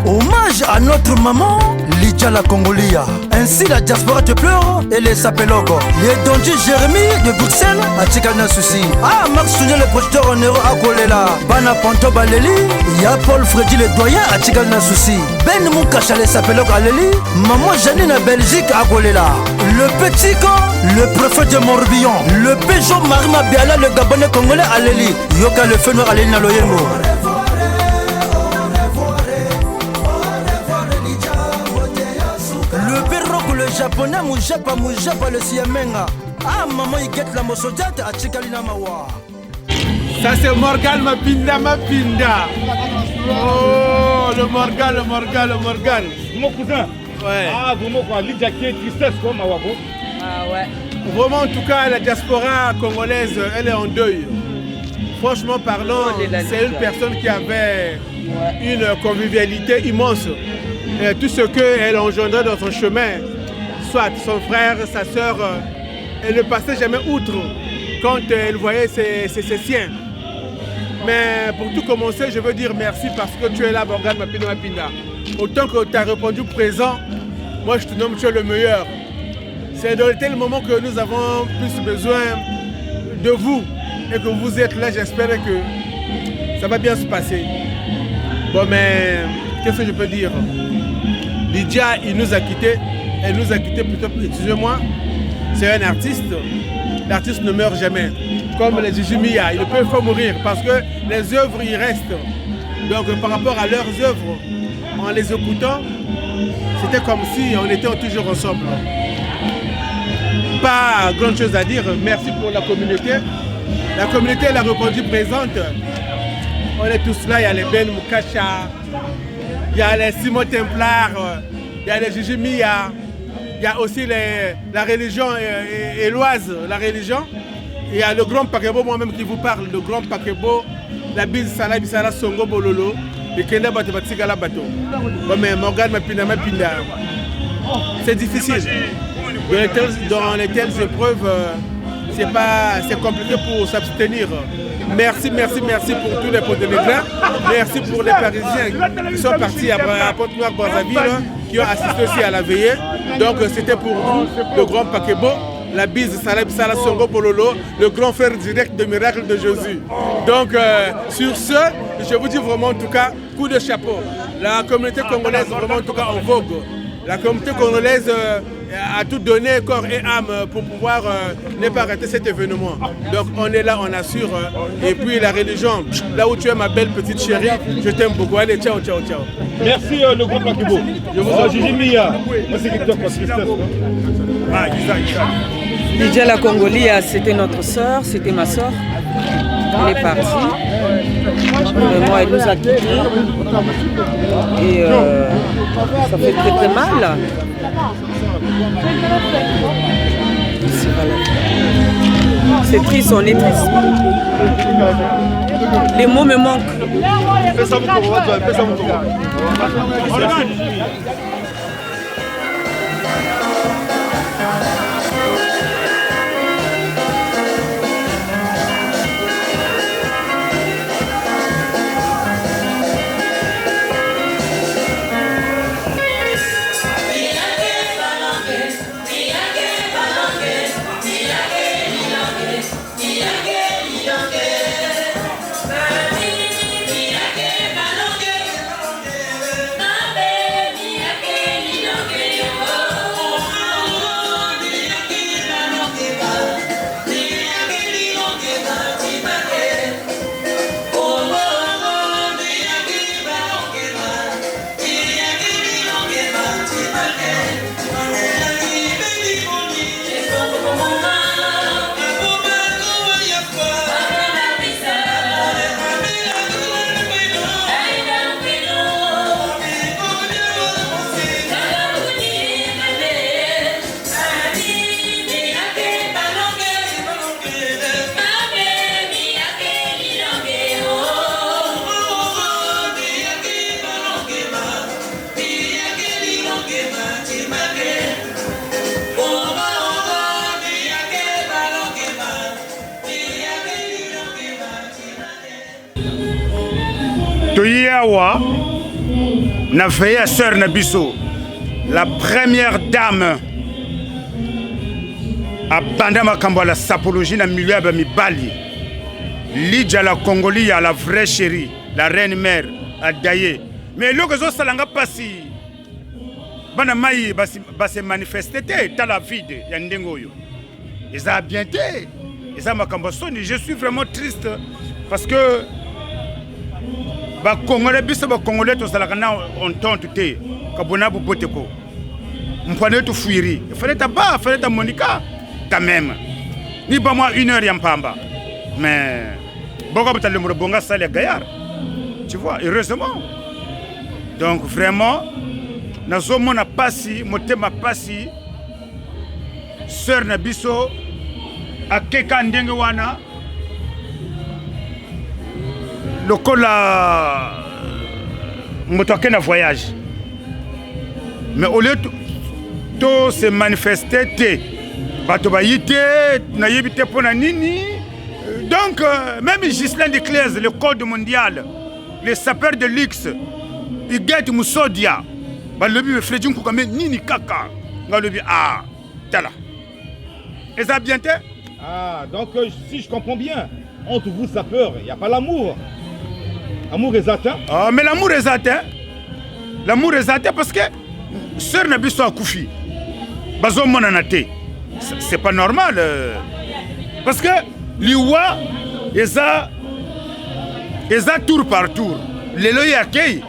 Hommage à notre maman, Lydia la Congolia. Ainsi la diaspora te pleure et les sapelogo. Les donji Jérémy de Bruxelles, Atikal na souci. Ah, Max Sounia le projecteur en euro à Kolela. Bana Panto Baleli, ya Paul Freddy le doyen, Atikal na souci. Ben Moukacha les sapelogo à Leli. Maman Janine à Belgique à Kolela. Le petit con, le préfet de Morbihan. Le Peugeot Marima Biala, le Gabonais Congolais à Leli. Yoka le feu noir à Leli na Loyengo. Le japonais Moujapa le Siamenga. Ah maman il guette la mosodate à Chikalina Mawa. Ça c'est Morgan Mapinda. Oh le Morgan. Mon cousin. Ouais. Ah vraiment quoi, Lydia qui est tristesse comme Mawabo. Ah ouais. Vraiment en tout cas la diaspora congolaise elle est en deuil. Franchement parlant, c'est une personne qui avait une convivialité immense. Et tout ce qu'elle engendrait dans son chemin, soit son frère, sa soeur, elle ne passait jamais outre quand elle voyait ses siens. Mais pour tout commencer, je veux dire merci parce que tu es là, Morgan Mapinda. Autant que tu as répondu présent, moi je te nomme, tu es le meilleur. C'est dans tel moment que nous avons plus besoin de vous et que vous êtes là, j'espère que ça va bien se passer. Bon mais, qu'est-ce que je peux dire? Lydia, il nous a quittés. Elle nous a quittés plutôt, excusez-moi, c'est un artiste. L'artiste ne meurt jamais. Comme les Gigi Mia, ils ne peuvent pas mourir parce que les œuvres, ils restent. Donc par rapport à leurs œuvres, en les écoutant, c'était comme si on était toujours ensemble. Pas grand chose à dire. Merci pour la communauté. La communauté, elle a répondu présente. On est tous là, il y a les Ben Moukacha, il y a les Simon Templar, il y a les Gigi Mia, il y a aussi la religion éloise, la religion. Il y a le grand Pakebo, moi-même qui vous parle, le grand Pakebo, la bise Salah Bisala Songo Bololo, le Kenda Batebatika la bateau. Comme Morgan Mapinda. C'est difficile. Dans les telles épreuves, c'est compliqué pour s'abstenir. Merci pour tous les Ponténégrins. Merci pour les Parisiens qui sont partis à Pointe-Noire-Brazzaville, qui ont assisté aussi à la veillée. Donc c'était pour nous, le grand Pakebo, la bise Salah Songo Bololo, le grand frère direct de miracle de Jésus. Donc sur ce, je vous dis vraiment en tout cas, coup de chapeau. La communauté congolaise vraiment en tout cas en vogue. La communauté congolaise a tout donné, corps et âme, pour pouvoir ne pas rater cet événement. Donc on est là, on assure. Et puis la religion, là où tu es ma belle petite chérie, je t'aime beaucoup. Allez, ciao. Merci le groupe Pakibo. Je vous en Gigi Mia. Merci Victor pour tristesse. Lydia la Congolia, c'était notre soeur, c'était ma soeur. Elle est partie. Moi, elle nous a quittés. Et ça fait très mal. C'est triste, on est triste. Les mots me manquent. Toyawa na veillé à sœur Nabiso, la première dame à Bandama Kambo la sapologie na milieu à Mibali. Lidja la Congolie à la vraie chérie, la reine mère à Daye. Mais le réseau salanga passi. Bana mai se manifester dans la vie de Yandengoyo. Ils ont bien été. Ils ont makambo soni. Je suis vraiment triste parce que ba Congolais biso ba Congolais to salaka na on tente te kabona bu boteko. Mpane to fuiri. Il fallait ta Monica quand même. Ni pas moi 1 heure yampamba. Mais beaucoup de gens bonga ça les gaillards. Tu vois, heureusement. Donc vraiment nazo mona pasi, motema pasi. Sœur Nabiso akeka ndenge wana lokola motoke na voyage. Mais au lieu de se manifester te bato ba yite na yibite pona nini. Donc même Ghislain de Claise, le code mondial, les sapeurs de luxe, ils guettent Moussodia. Bah le but Fredjun Koukame nini kaka. Le but ah tala. Et ça bien été? Ah, donc si je comprends bien, entre vous sapeurs, il n'y a pas l'amour. L'amour est atteint. Ah, mais l'amour est atteint. L'amour est atteint parce que sœur Nabiso a Koufi. Bazo monanate. C'est pas normal. Parce que l'Iwa, ils ont tour par tour. Les loyers accueillent.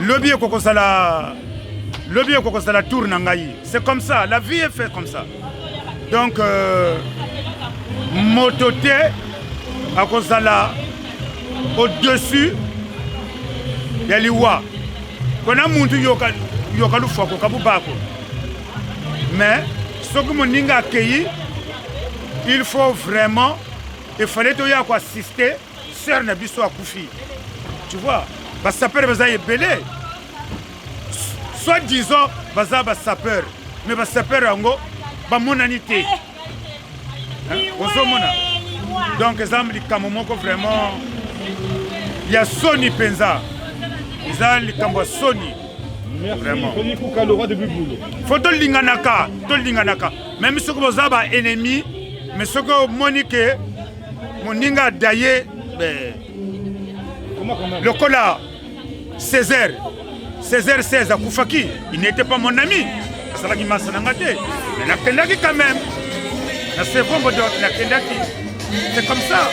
Le kokosala tour nangayi. C'est comme ça. La vie est faite comme ça. Donc, mototé à Kosala au-dessus de l'Iwa. Quand on a monté yokalu foko kabubako. Mais ce que mon ninga accueilli, il faut vraiment, il fallait assister sœur Nabiso à Koufi. Tu vois, bah sapeur baza belé. Soit disons baza ba sapeur, mais ba sapeur ango ba monanité. Donc exemple les kamomoko vraiment il y a Sony Penza. Ils ont les kambo Sony. Merci. Vraiment. Le roi de Buboulou. Faut to linganaka. Même si vous avez un ennemi, mais ce que Monique, Moninga Daye, le cola Césaire 16 à Koufaki, il n'était pas mon ami. Mais la Kendaki quand même. C'est comme ça.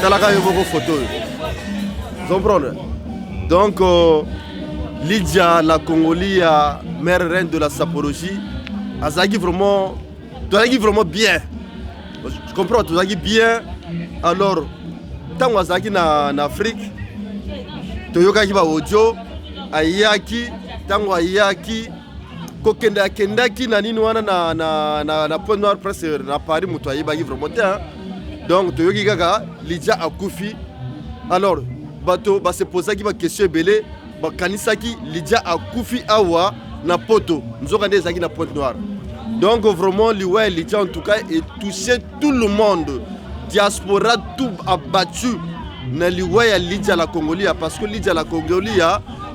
talaka yo vos photos. Vous comprenez? Donc Lydia la Congolie, mère reine de la sapologie, azaki vraiment bien. Je comprends, tu as bien. Alors, tant que tu en Afrique, tu as eu audio, ayaki, tant que ayaki, kokenda kendaki na nini wana na point noir presque na Paris mutu ayebaki vraiment te. Donc tu as eu gaga Lydia akufi. Alors, bato ba se poser ki ba question belé, ba kanisaki Lydia akufi awa na poto. Nzoka nde zaki na point noir. Donc vraiment, Lydia en tout cas est touché tout le monde. Diaspora tout abattu. Lydia la Congolie parce que Lydia la Congolie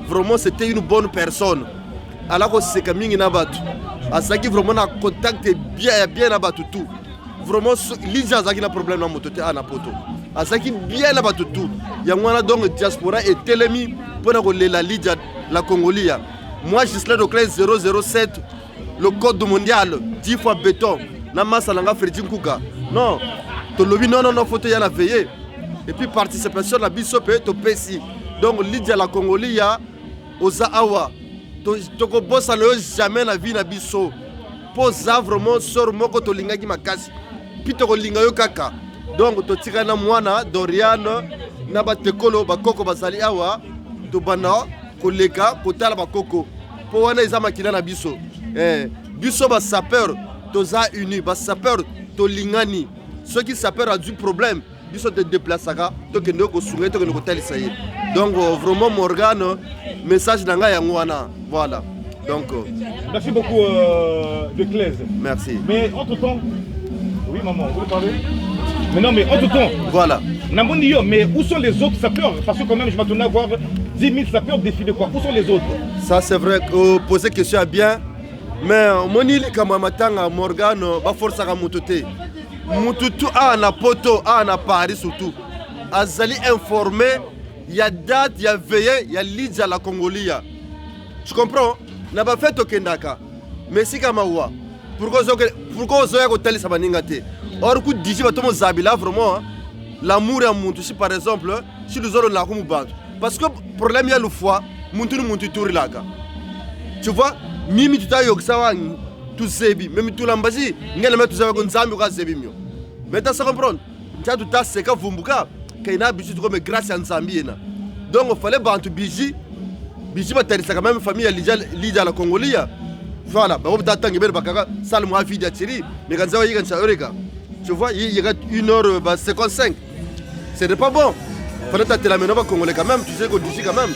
vraiment c'était une bonne personne. Alors que c'est comme une abattu. À ça qui vraiment a contact bien abattu tout. Vraiment Lydia a un problème dans moto à Napoto. À ça qui bien abattu tout. Il y a donc diaspora et télémi pour la Lydia la Congolie. Moi je suis là au 007. Le code mondial 10 fois béton namasa langa Freddy Kuka non to lobby non faut y aller veiller et puis participation la bisope to pesi donc Lydia la Congolie oza awa to ko bossa le jamais la vie na biso posa vraiment sor moko to linga ki makasi puis to ko linga yo kaka donc to tika na mwana Dorian na batekolo bakoko bazali awa to bana koleka kotala bakoko po wana eza makila na biso. Biso ba sapeur toza uni ba sapeur to lingani ceux qui sapeur a du problème biso te déplaçaka to ke ndoko sunga to ke ndoko talisa ye donc vraiment Morgan message nanga yango wana voilà donc merci beaucoup de Claise. Merci. Mais entre temps oui maman vous voulez parler mais non mais entre temps voilà Namondi mais où sont les autres sapeurs parce que quand même je m'attendais à voir 10 000 sapeurs défiler quoi où sont les autres ça c'est vrai que poser question à bien. Mais monili kama matanga Morgan ba força ka mututé mututu na poto na Paris surtout azali informé il y a date il y a veillé il y a Lydia la Congolie tu comprends na ba fait okendaka mais si kama wa pourquoi ozoya ko tali sabaninga te or ku diji batomo zabila vraiment l'amour ya muntu si par exemple si nous aurons la kumu parce que problème ya le foie muntu turilaka tu vois mimi tutayo sawa tu zebi même tu lambazi ngela metu sawa ko nzambi ka zebi mio mais tu ça comprendre tu tout ta seka vumbuka kaina bisu comme grâce à nzambi ena donc il fallait bantu biji ba tarisa quand même famille Lydia la Congolie voilà ba obta tangi bel bakaka salmo afidi atiri mais quand ça yiga eureka tu vois il y a 1h55 c'est pas bon fallait t'attendre la meno ba congolais quand même tu sais qu'on dit quand même.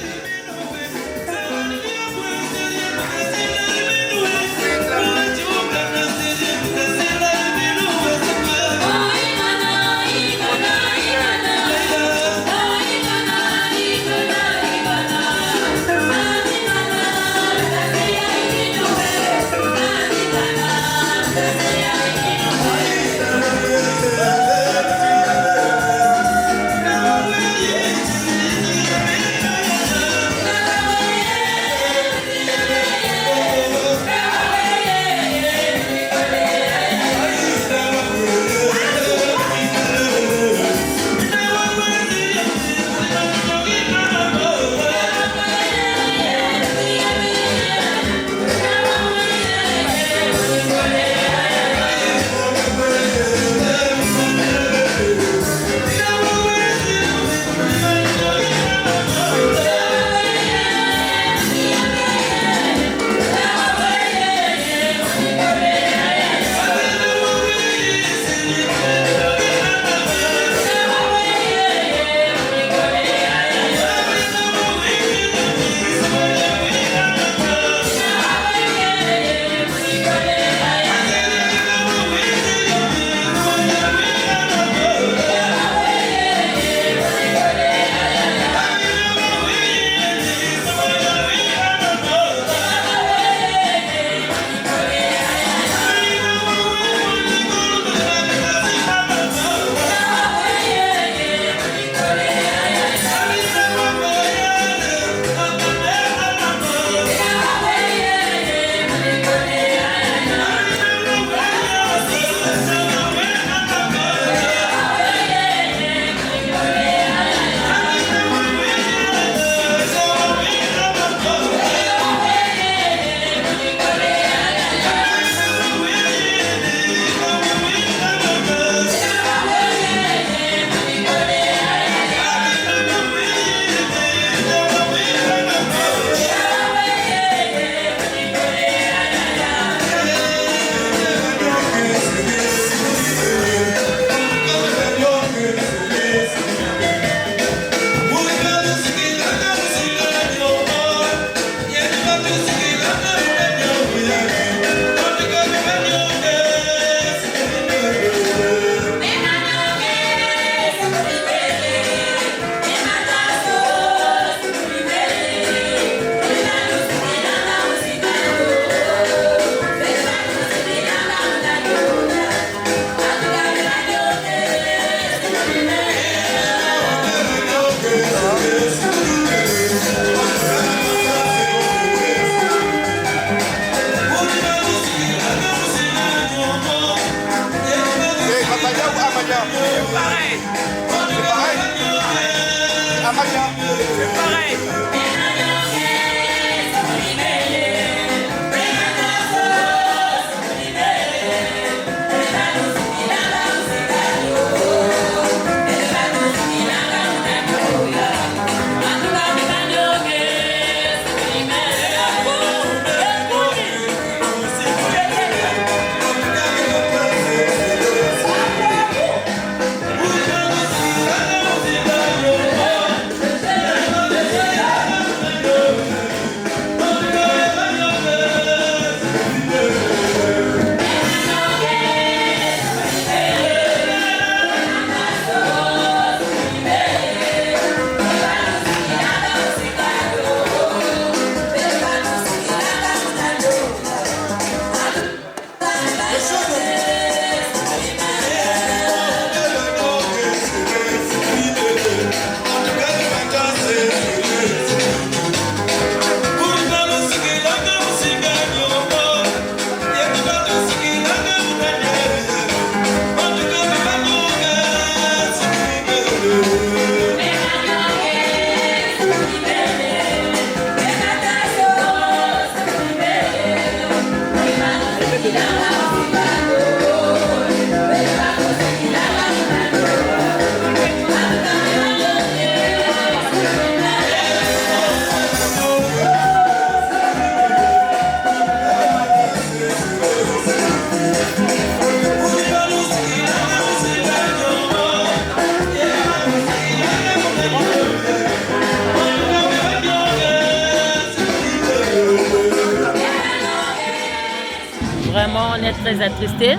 Vraiment, on est très attristés.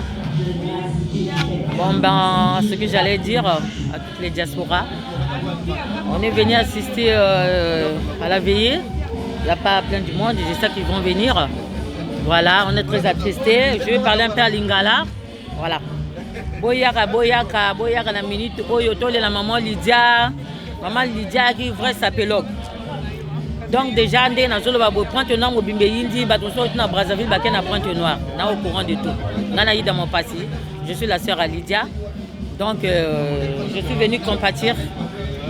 Bon, ben, ce que j'allais dire à toutes les diasporas, on est venu assister à la veillée. Il n'y a pas plein du monde, j'espère qu'ils vont venir. Voilà, on est très attristés. Je vais parler un peu à Lingala. Voilà. Boyaka, boyaka, boyaka la minute. Oyoto, la maman Lydia qui est vrai sapélogue. Donc déjà, on a Pointe Noire, au Bimbe Yindi, à Brazzaville, à Pointe Noire. On est au courant de tout. On a dans mon passé. Je suis la sœur à Lydia. Donc je suis venue compatir.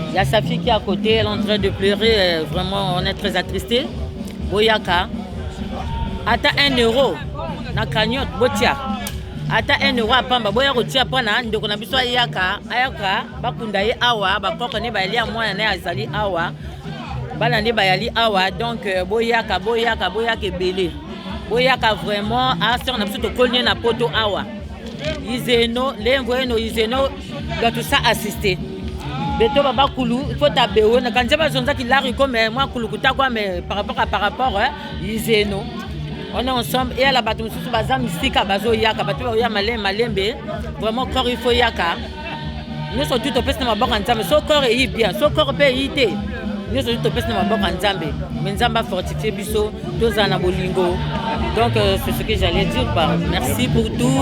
Il y a sa fille qui est à côté, elle est en train de pleurer. Vraiment, on est très attristés. Boyaka. Ata 1 euro. Na cagnotte, botia. Ata 1 euro à Pamba. Boya rotia pana. Ndoko na biso ayaka. Ayaka. Bakunda ye awa. Bakoko ne ba elia mwana ne azali awa. Balandi bayali awa. Donc boyaka ebele. Boyaka vraiment. Asser na biso to kolne na poto awa. Izeno, lengoeno izeno. Doit tout ça assister. Beto baba kulu, il faut tabewo. Na kanjaba zonza ki lari comme moi kulu kutakwa mais par rapport izeno. On est ensemble et à la bateau sous baza mystique bazo yaka bateau ya malembe. Vraiment corps il faut yaka. Nous sommes tout au peste na maboko nzambe. So corps est bien, so corps peut yité. Nous sommes tout au peste na maboko nzambe. Mais nzamba fortifier biso, toza na bolingo. Donc c'est ce que j'allais dire. Merci pour tout.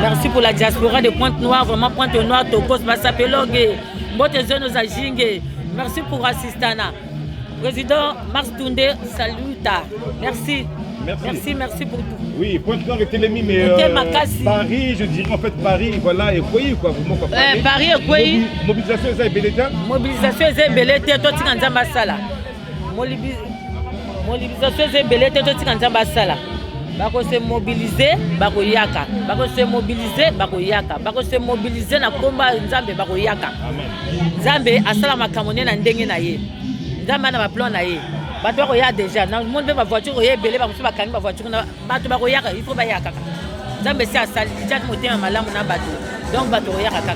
Merci pour la diaspora de Pointe Noire, vraiment Pointe Noire, Tokos, Massapelogue, Motezeno Zajingue. Merci pour Assistana. Président Mars Toundé, saluta. Merci. Merci pour tout. Oui, Pointe Noire et Télémy, mais Paris, je dirais en fait Paris, voilà, et quoi, vous Paris et quoi. Mobilisation est belléta. Mobilisation est belléta, toi tu as un masala. Mobilisation est belléta, toi tu as un masala. Bako se mobiliser, bako yaka. Bako se mobiliser, bako yaka. Bako se mobiliser na komba nzambe bako yaka. Nzambe asala makamone na ndenge na ye. Nzambe na ba plan na ye. Bato bako ya déjà. Na monde be ba voiture ye belé ba musu ba kani ba voiture na bato bako yaka, il faut ba yaka. Nzambe si asali déjà motema malamu na bato. Donc bato yaka kaka.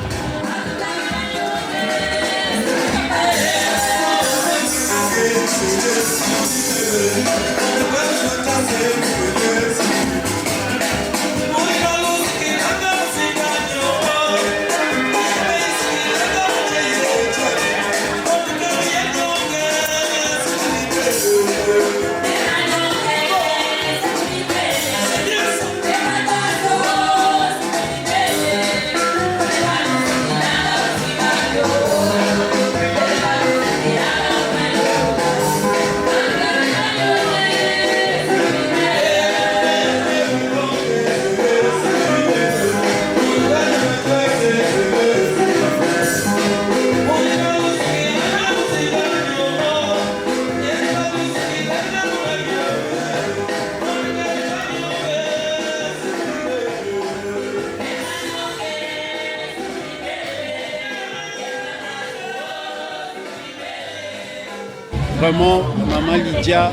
Vraiment, maman Lydia,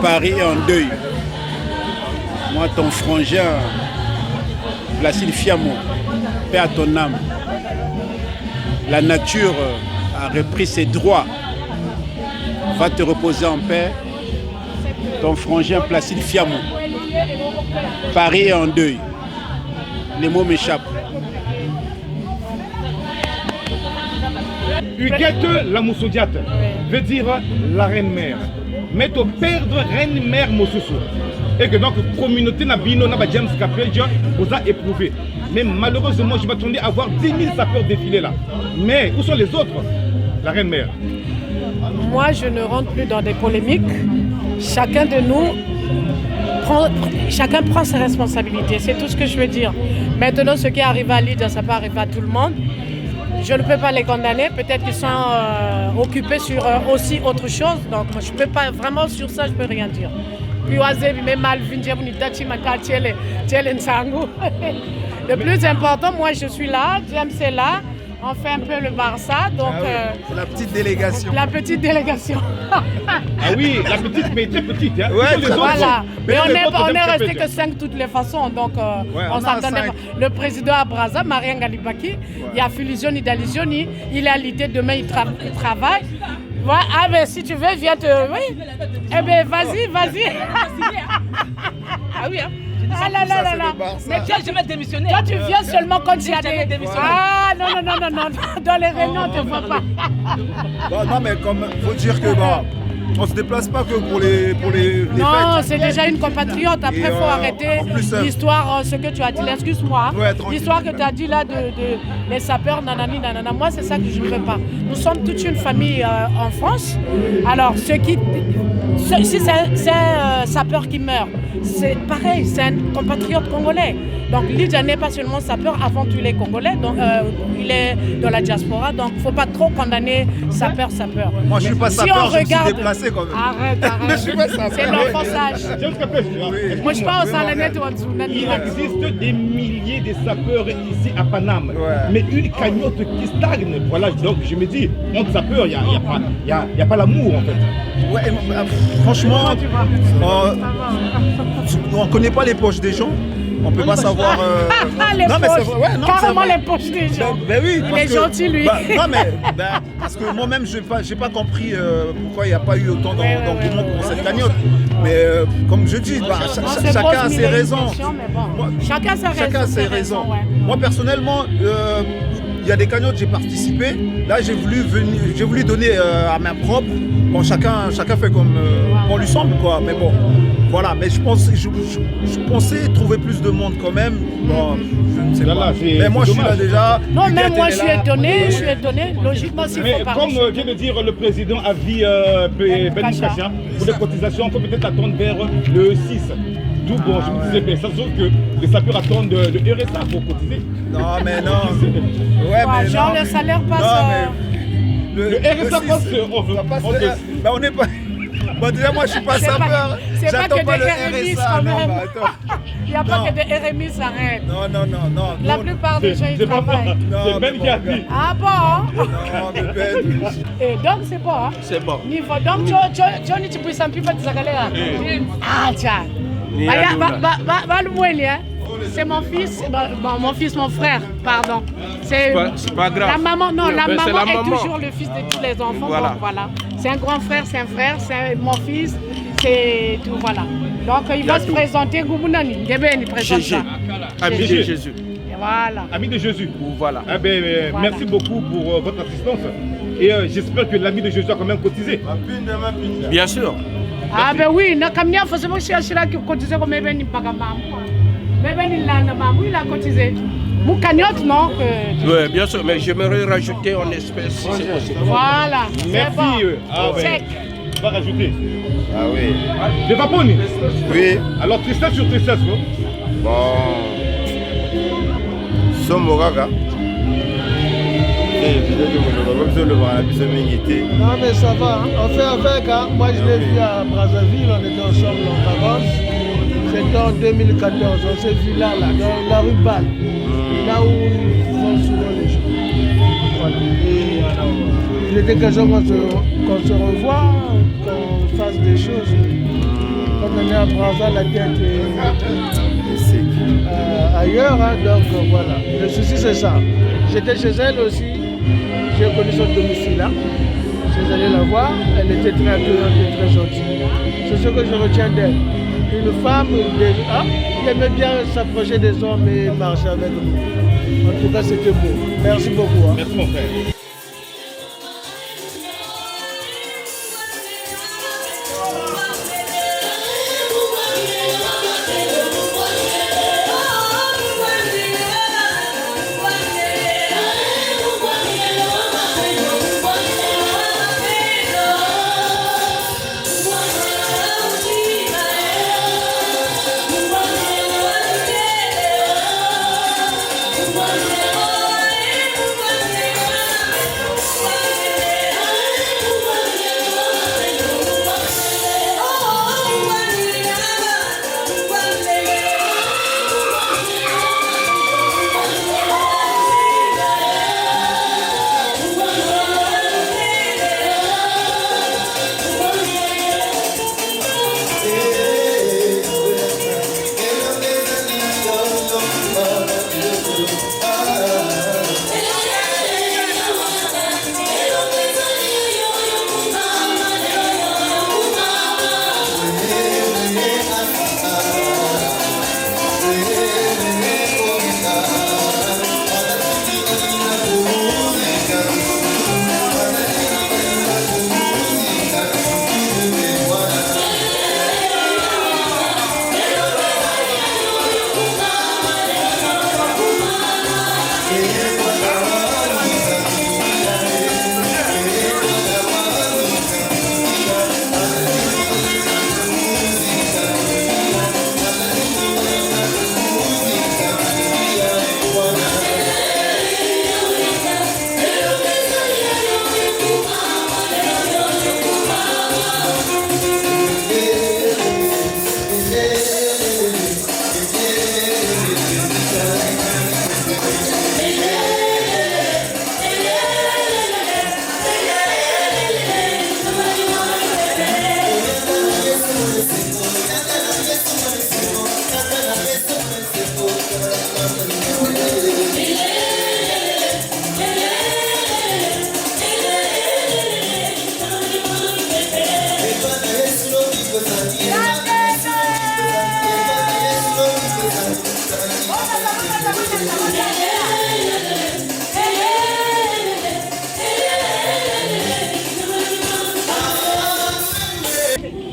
Paris est en deuil. Moi, ton frangin, Placide Fiamou, paix à ton âme. La nature a repris ses droits. Va te reposer en paix. Ton frangin Placide Fiamou. Paris est en deuil. Les mots m'échappent. Huguette la Moussoudiate veut dire la reine-mère. Mais tu perdre reine-mère Moussousou. Et que donc, communauté Nabino, Naba James Capelja, vous a éprouvé. Mais malheureusement, je m'attendais à voir 10 000 sapeurs défiler là. Mais où sont les autres? La reine-mère. Moi, je ne rentre plus dans des polémiques. Chacun de nous chacun prend ses responsabilités. C'est tout ce que je veux dire. Maintenant, ce qui est arrivé à Lydia, ça peut arriver à tout le monde. Je ne peux pas les condamner. Peut-être qu'ils sont occupés sur aussi autre chose. Donc, moi, je ne peux pas, vraiment sur ça, je ne peux rien dire. Le plus important, moi, je suis là. James est là. On fait un peu le Barça, donc... la petite délégation. La petite délégation. Ah oui, la petite, mais très petite. Hein. Ouais, voilà. Mais on est resté que 5 de toutes les façons, donc on s'entendait pas. Le président à Brazza, Marien Galibaki, il y a Filizioni Dalizioni, il est à l'idée, demain il travaille. Ouais, ah ben si tu veux, viens te... Oui. Eh ben vas-y. Ah oui, hein. Ah là là là là. Mais toi, je vais démissionner. Toi, tu viens seulement quand il y a des... Ah non. Dans les réunions, on ne te voit pas. Non, mais comme faut dire que on se déplace pas que pour les non, fêtes. c'est déjà une compatriote. Après, il faut arrêter l'histoire, ce que tu as dit. Excuse-moi. Ouais, l'histoire que tu as dit là de les sapeurs, nanani. Moi, c'est ça que je ne veux pas. Nous sommes toute une famille en France. Alors, si c'est un sapeur qui meurt, c'est pareil, c'est un compatriote congolais. Donc Lydia n'est pas seulement sapeur, avant tout il est congolais, donc il est dans la diaspora, donc il ne faut pas trop condamner sapeur. Moi je ne suis pas sapeur, je me suis déplacé quand même. Arrête. Je suis pas sapeur. C'est l'enfonçage. Moi je pense à la net. Il existe des milliers de sapeurs ici à Paname, mais une cagnotte qui stagne. Voilà, donc je me dis, entre sapeurs, il n'y a pas l'amour en fait. Ouais, franchement, on ne connaît pas les poches des gens. On ne peut pas savoir. Les poches. Carrément les poches des gens. Ben oui. Il est gentil lui. Non mais parce que moi-même j'ai pas compris pourquoi il n'y a pas eu autant d'engouement pour cette cagnotte. Mais comme je dis, chacun a ses raisons. Chacun a ses raisons. Moi personnellement, il y a des cagnottes, j'ai participé. Là j'ai voulu donner à main propre. Bon, chacun fait comme on lui semble quoi. Mais bon. Voilà, mais je pensais trouver plus de monde quand même. Bon, je ne sais pas. Mais moi, je suis là déjà. Non, même moi, je suis étonné. Logiquement, s'il faut pas. Comme vient de dire le président à vie Ben Moukassia, pour les cotisations, on peut peut-être attendre vers le 6. D'où, bon, je me disais, ça sauf que les sapeurs attendent le RSA pour cotiser. Non, mais non. Ouais, mais genre, le salaire passe. Le RSA passe. On n'est pas. Bon, déjà, moi, je suis pas sapeur. C'est pas que pas des RMI quand même. Il n'y a pas que des RMI s'arrêtent. Non. La plupart des gens, ils travaillent. C'est Ben qui a dit. Ah bon? Non, mais Ben. Et donc, c'est bon. C'est bon. Niveau. Donc, Johnny, tu peux s'en piper de Zagalera. Ah, tiens. C'est mon fils, mon frère, pardon. C'est pas grave. La maman, est toujours le fils de tous les enfants. Voilà. Donc voilà. C'est un grand frère, c'est un frère, c'est mon fils, c'est tout, voilà. Donc il va se présenter, Goumounani. Il présente ça. Ami de Jésus. Et voilà. Ami de Jésus. Voilà. Voilà. Merci beaucoup pour votre assistance. Et j'espère que l'ami de Jésus a quand même cotisé. Bien sûr. Ah ben oui, il a cotisé comme il il a cotisé. Mon cagnotte, non? Oui, bien sûr, mais j'aimerais rajouter en espèces si c'est possible. Voilà. Merci. Bon. On va rajouter. Ah oui. De Paponi? Oui. Alors, tristesse sur tristesse, non? Bon. Somogaga. Non mais ça va, hein. On fait avec, hein. Moi je l'ai vu à Brazzaville, on était ensemble en vacances. C'était en 2014, on s'est vu là, dans la rue Bâle, là où ils font souvent les gens. Voilà. Et alors, Il était question qu'on se revoie, qu'on fasse des choses. Quand on est à Brazza, la tête est ailleurs, hein, donc voilà. Le souci c'est ça. J'étais chez elle aussi, j'ai connu son domicile là. Je suis allé la voir, elle était très accueillante et très gentille. C'est ce que je retiens d'elle. Une femme qui aimait bien s'approcher des hommes et marcher avec eux. En tout cas, c'était beau. Merci beaucoup. Hein. Merci mon frère.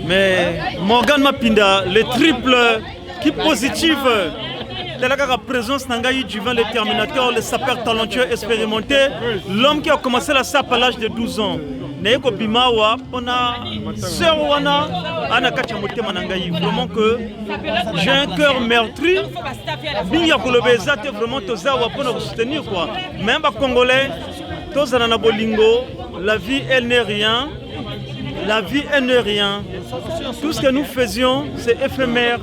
Mais Morgan Mapinda, le triple qui positive de la présence d'Angaï Duvin, le Terminateur, le sapeur talentueux expérimenté, l'homme qui a commencé la sape à l'âge de 12 ans. Neyeko Bimawa, on a sœur Wana, Anaka Chamote Manangaï. Vraiment que j'ai un cœur meurtri. Binya Kolobeza, t'es vraiment Tozawa pour nous soutenir quoi. Même à Congolais, Tozana Bolingo, la vie elle n'est rien. La vie elle n'est rien. Tout ce que nous faisions, c'est éphémère.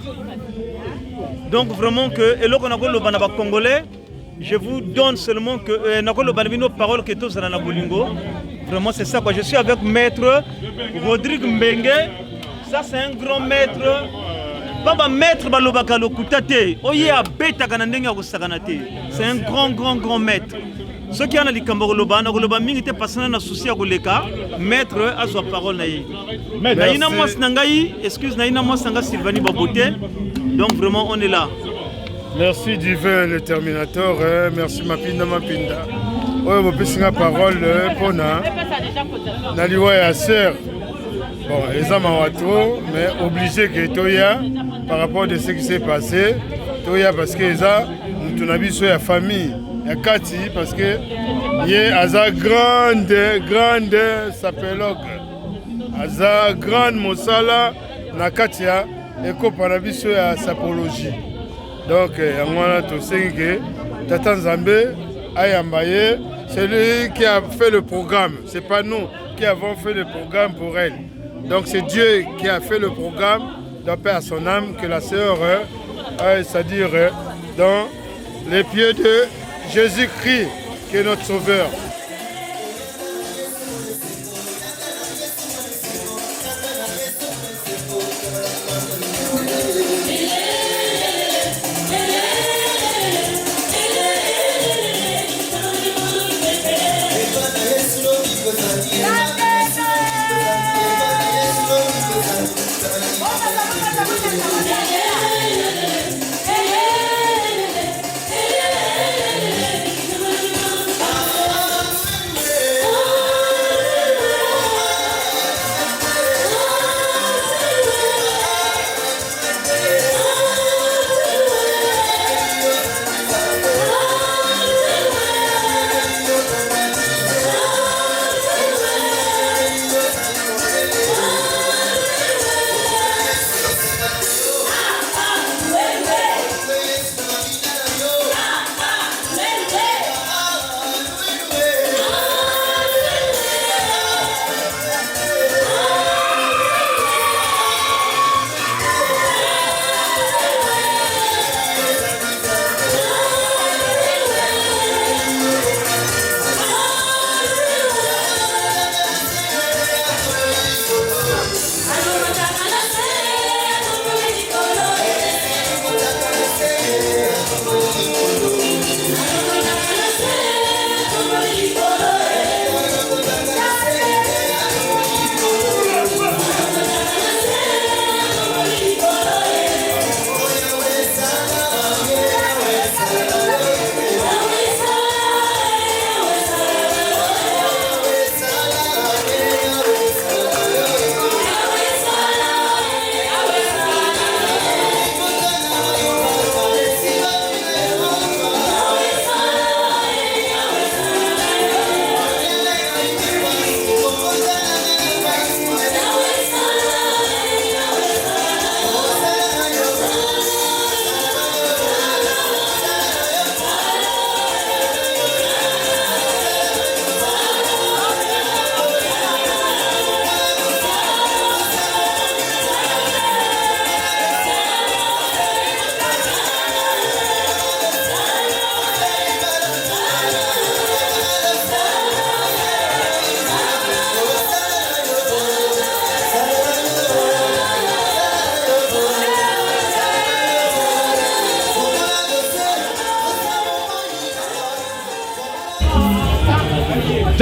Donc vraiment que, et là qu'on a le banaba congolais, je vous donne seulement que Nakolo Banabino parole que tous dans la Bolingo. Vraiment c'est ça quoi. Je suis avec maître Rodrigue Mbengue. Ça c'est un grand maître. Baba maître Balobaka Lokutate. Oye abeta kanandenga kusakanate. C'est un grand maître. Ceux qui ont les Kambogoloba, Nagoloba Ming était passé dans la souci à Goleka, maître à sa parole. Naïna Mos Nangaï, excuse Naïna Mos Nanga Sylvanie Baboté. Donc vraiment on est là. Merci Divin le Terminator, merci Mapinda. Oui, vous pouvez la parole pour Naliwa et sœur. Bon, les hommes ont trop, mais obligé que Toya, par rapport à ce qui s'est passé, Toya parce que les hommes, nous avons vu la famille. Il y a Kati parce que il y a une grande sapélogue. Aza grande Mosala na Katia et Kopanabiso à sapologie. Donc, il y a un tout que Tata Nzambe Ayambaye, c'est lui qui a fait le programme. Ce n'est pas nous qui avons fait le programme pour elle. Donc, c'est Dieu qui a fait le programme. Donc, paix à son âme, que la sœur, c'est-à-dire dans les pieds de Jésus-Christ, qui est notre sauveur.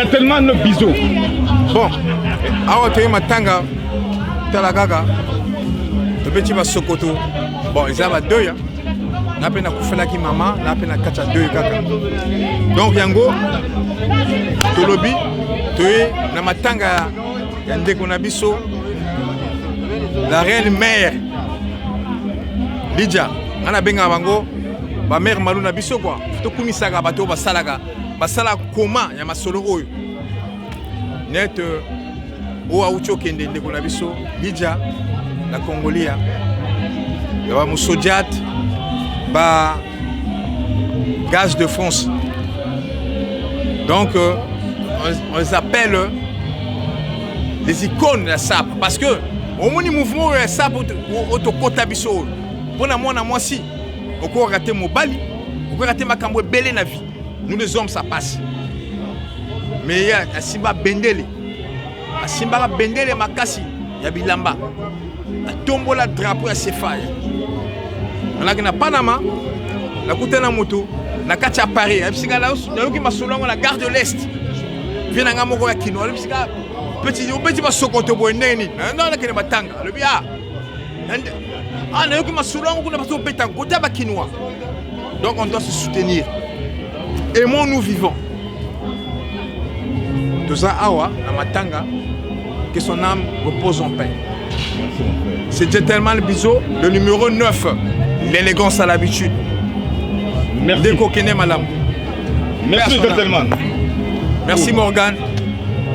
Gentleman Bizo. Bon, awa toye matanga tala kaka tobeti basokoto bon eza badoy na mpe nakufelaki mama na mpe na kati ya doy kaka donc yango tolobi toye na matanga ya ndeko na biso la reine mère Lydia nga nabengaka bango bamère malu na biso kwa tokumisaka bato basalaka basala koma ya masolo oyo net oyo awuti okende ndeko na biso Lydia la Congolia ya ba Mosodiat ba Gaz de France donc on les appelle les icônes de la SAP parce que au moni mouvement de la SAP otokota biso pona mwana mwasi oko raté mobali oko raté makambo belé na vie nous les hommes ça passe mais ya asimba bendele asimba bendele makasi ya bilamba atombola drapeau ya Cefa alaki na Panama na kutana moto na kati ya Paris abisika la yoki masolongo na gare de l'Est vient nga moko ya kino abisika petit basokoto boneni non na kene batanga le bia na yoki masolongo kuna baso beta kota ba kinois donc on doit se soutenir aimons nous vivons tout ça awa na matanga que son âme repose en paix. C'est Gentleman Bizo, le numéro 9, l'élégance à l'habitude. Merci. Décoquené, madame. Merci, Gentleman. Merci, Morgan.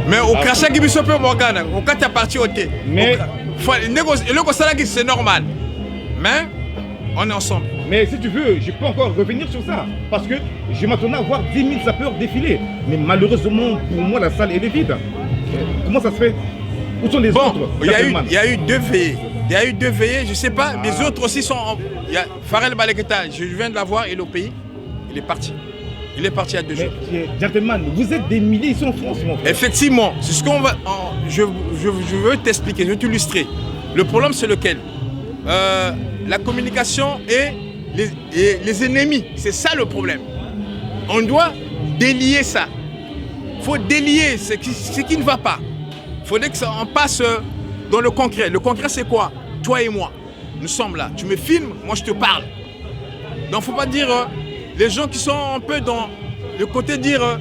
Mais au crachat qui biso peu Morgan, au cas de parti au thé. Mais le c'est normal. Mais on est ensemble. Mais si tu veux, je peux encore revenir sur ça. Parce que je m'attendais à voir 10 000 sapeurs défiler. Mais malheureusement, pour moi, la salle elle est vide. Comment ça se fait? Où sont les autres? Il y a eu 2 veillées. Il y a eu 2 veillées, je ne sais pas. Les autres aussi sont... Il y a Farel Baleketa, je viens de la voir, il est au pays. Il est parti. Il est parti il y a 2 jours. Gentleman, vous êtes des milliers ici en France, mon frère. Effectivement, c'est ce qu'on va... Je veux t'expliquer, je veux t'illustrer. Le problème, c'est lequel? La communication et les ennemis. C'est ça le problème. On doit délier ça. Il faut délier ce qui ne va pas. Il faudrait qu'on passe dans le concret. Le concret, c'est quoi? Toi et moi, nous sommes là. Tu me filmes, moi je te parle. Donc, il ne faut pas dire les gens qui sont un peu dans le côté de dire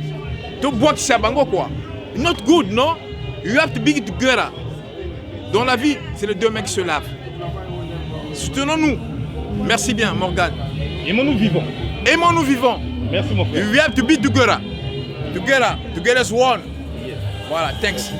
tu bois qui c'est bango quoi. Not good, non? You have to be together. Dans la vie, c'est les 2 mecs qui se lavent. Soutenons-nous. Merci bien, Morgan. Aimons-nous vivants. Aimons-nous vivants. Merci, mon frère. You have to be together. Together as one. Voilà, thanks.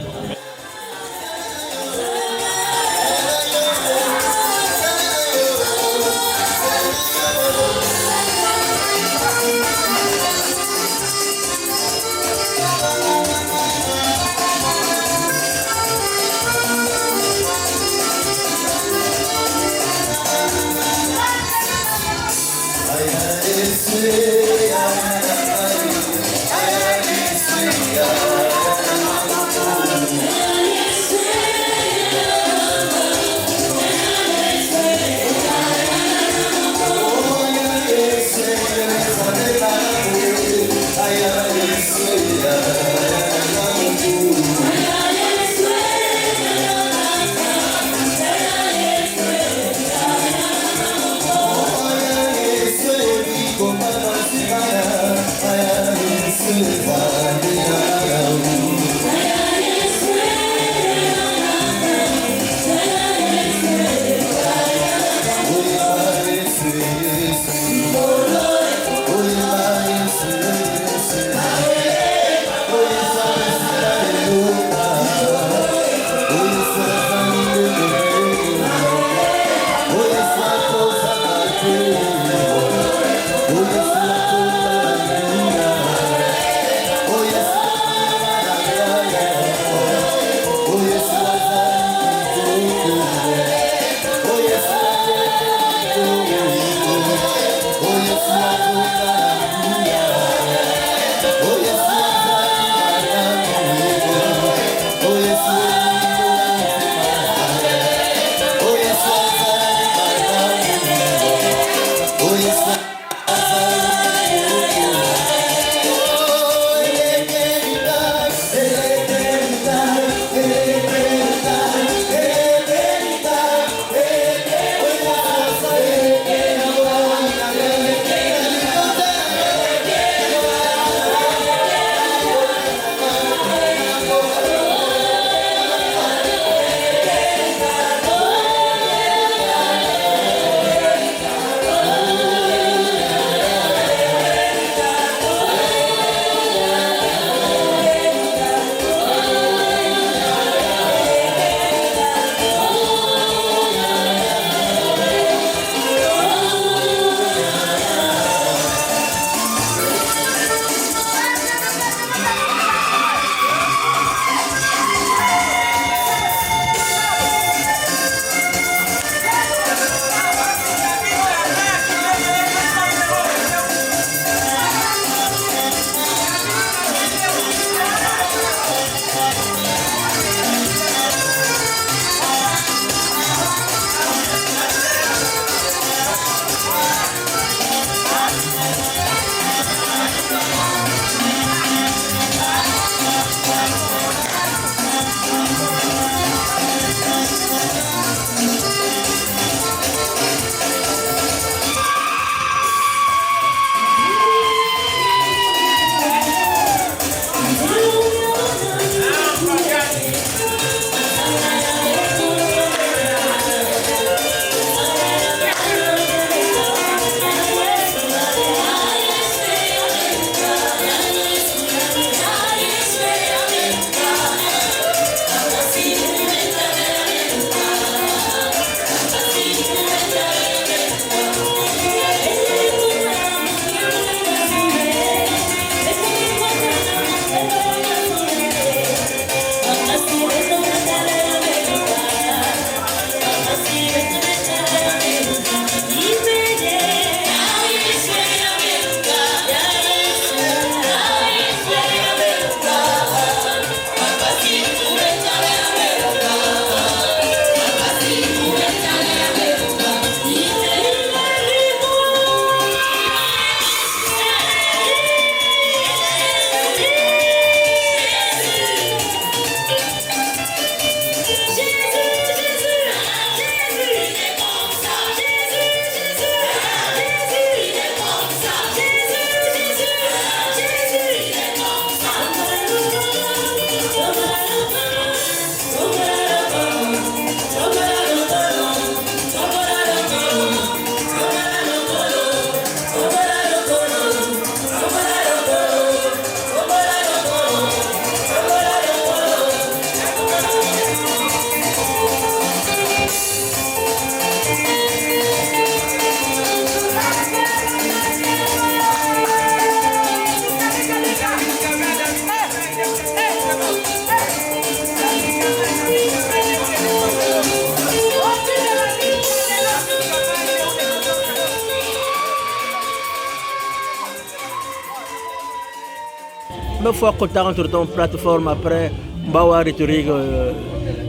Mais il faut compter entre ton plateforme après, Mbawa rhétorique,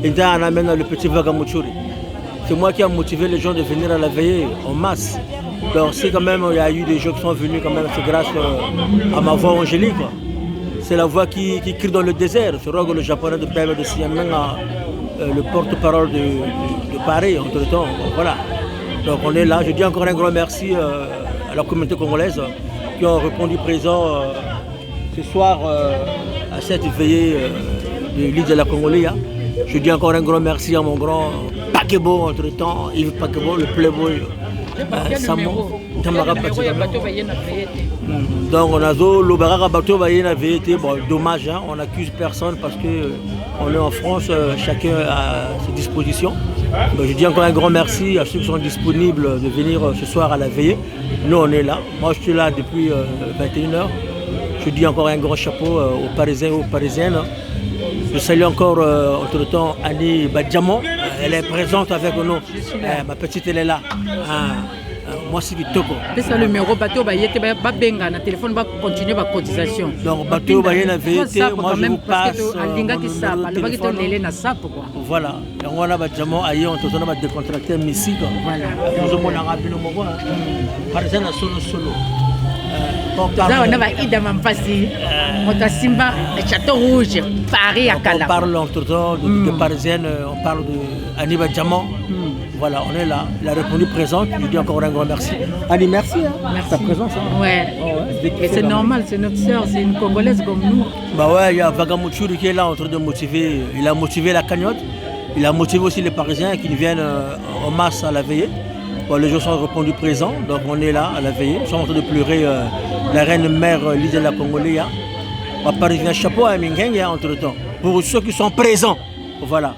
et on amène le petit Vagamouchouri. C'est moi qui ai motivé les gens de venir à la veillée en masse. Donc si quand même il y a eu des gens qui sont venus, quand même, c'est grâce à ma voix angélique. C'est la voix qui crie dans le désert. C'est Rogo, le japonais de Pèbe de Siamenga, le porte-parole de Paris, entre-temps. Voilà. Donc on est là. Je dis encore un grand merci à la communauté congolaise qui ont répondu présent ce soir à cette veillée de l'île de la Congolia. Je dis encore un grand merci à mon grand Pakebo, entre-temps, Yves Pakebo, le playboy. Donc on a le Barara Bateau avait été dommage, hein, on n'accuse personne parce qu'on est en France, chacun a ses dispositions. Donc, je dis encore un grand merci à ceux qui sont disponibles de venir ce soir à la veillée. Nous on est là, moi je suis là depuis 21h. Je dis encore un grand chapeau aux Parisiens et aux Parisiennes. Je salue encore entre-temps Annie Badjamo, elle est présente avec nous. Ma petite elle est là. Moi c'est Kitoko. C'est ça le numéro bateau bayete ba benga na téléphone va continuer ba cotisation. Donc bateau bayena vérité moi je vous passe alinga ki sapa le bakito lele na sapo quoi. Voilà. Et on a Badjamo aye on tozona ba décontracter musique. Voilà. Nous on a rabino moko. Parisien na solo. Ça on a ba ida mampasi. Motasimba Château Rouge Paris à Kala. On parle entre-temps de parisienne, on parle de Annie Badjamo. Voilà, on est là. Il a répondu présente. Je dis encore un grand merci. Annie, merci. Merci. Ta présence. Hein. Ouais. Et c'est normal, c'est notre sœur, c'est une Congolaise comme nous. Bah ouais, il y a Vagamouchouri qui est là en train de motiver. Il a motivé la cagnotte. Il a motivé aussi les Parisiens qui viennent en masse à la veillée. Bon, les gens sont répondus présents, donc on est là à la veillée. Ils sont en train de pleurer la reine mère l'île de la Congolia. On Paris un chapeau à Mingeng entre-temps. Pour ceux qui sont présents, voilà.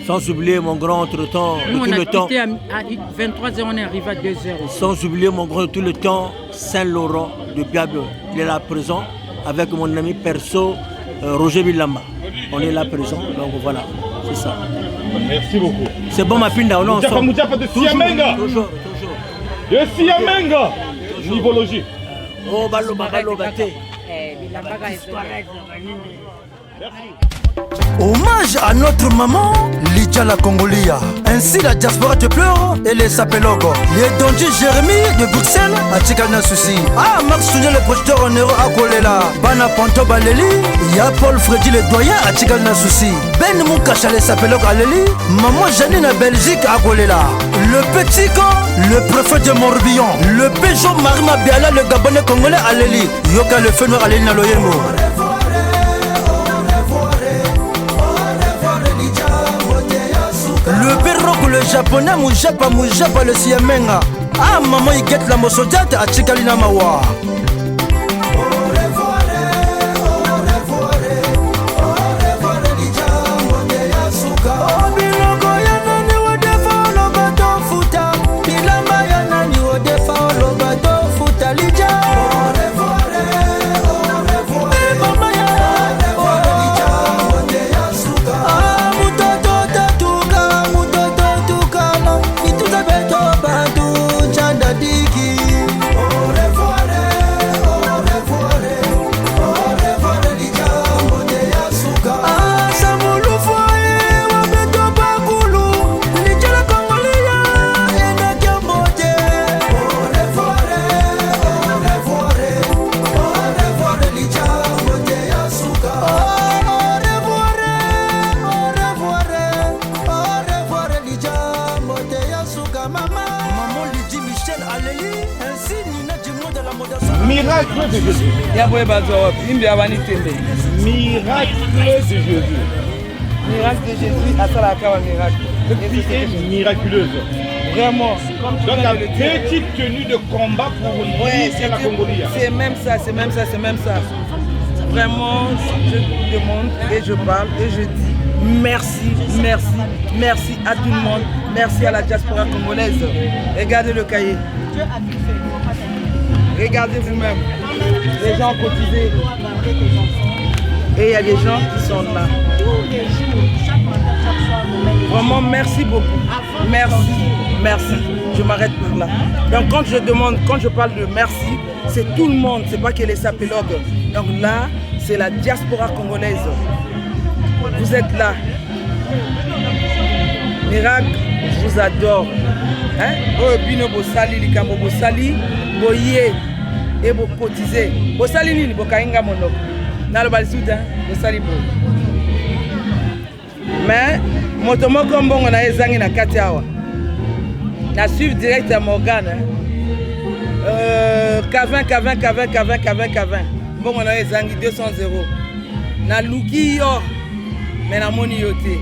Sans oublier mon grand entre-temps de tout le temps. À 23h, on est arrivé à 2h. Sans oublier mon grand de tout le temps, Saint-Laurent de Biabe. Il est là présent avec mon ami perso Roger Bilamba. On est là présent, donc voilà, c'est ça. Merci beaucoup. C'est bon ma pinda, on est ensemble. Moudjapa de Siamenga. Toujours. De Siamenga. Nivologie. Oh, baloba. Hommage à notre maman, Lidia la Congolia. Ainsi la diaspora te pleure et les sapelogo. Les Donji Jérémy de Bruxelles, à Tchikana Souci. Ah, Max Sounia le projeteur en héros à Kolela. Bana Panto Baleli, Y'a Paul Freddy le doyen à Tchikana Souci. Ben Moukacha les sapelogo à Leli. Maman Janine à Belgique à Kolela. Le petit camp, le préfet de Morbihan. Le Peugeot Marima Biala, le Gabonais congolais à Leli. Yoka le feu noir à Leli Naloyemo. Le perroque, le japonais, Moujapa, le siamenga. Ah, maman, il guette la mosodiate à Chikalina Mawa. Miracle de Jésus. Miracle de Jésus. Miracle de Jésus, à Salakawa miracle. Cette fille est miraculeuse. Vraiment. Donc la petite tenue de combat pour l'île la Congolia. C'est même ça. Vraiment, je demande et je parle et je dis merci à tout le monde. Merci à la diaspora congolaise. Regardez le cahier. Regardez vous-même. Les gens ont cotisé. Et il y a des gens qui sont là. Vraiment, merci beaucoup. Merci. merci. Je m'arrête par là. Donc quand je parle de merci, c'est tout le monde, c'est pas que les sapélogues. Donc là, c'est la diaspora congolaise. Vous êtes là. Miracle, je vous adore. Oh, bino bosali likambo bosali boye et bo cotiser. Bosali nini bokainga monoko. Na lo balisuda bosali bo. Mais moto moko mbongo na ezangi na kati awa. Na suivre direct à Morgan. K20. Mbongo na ezangi 200 €. Na luki yo. Mais na moni yote.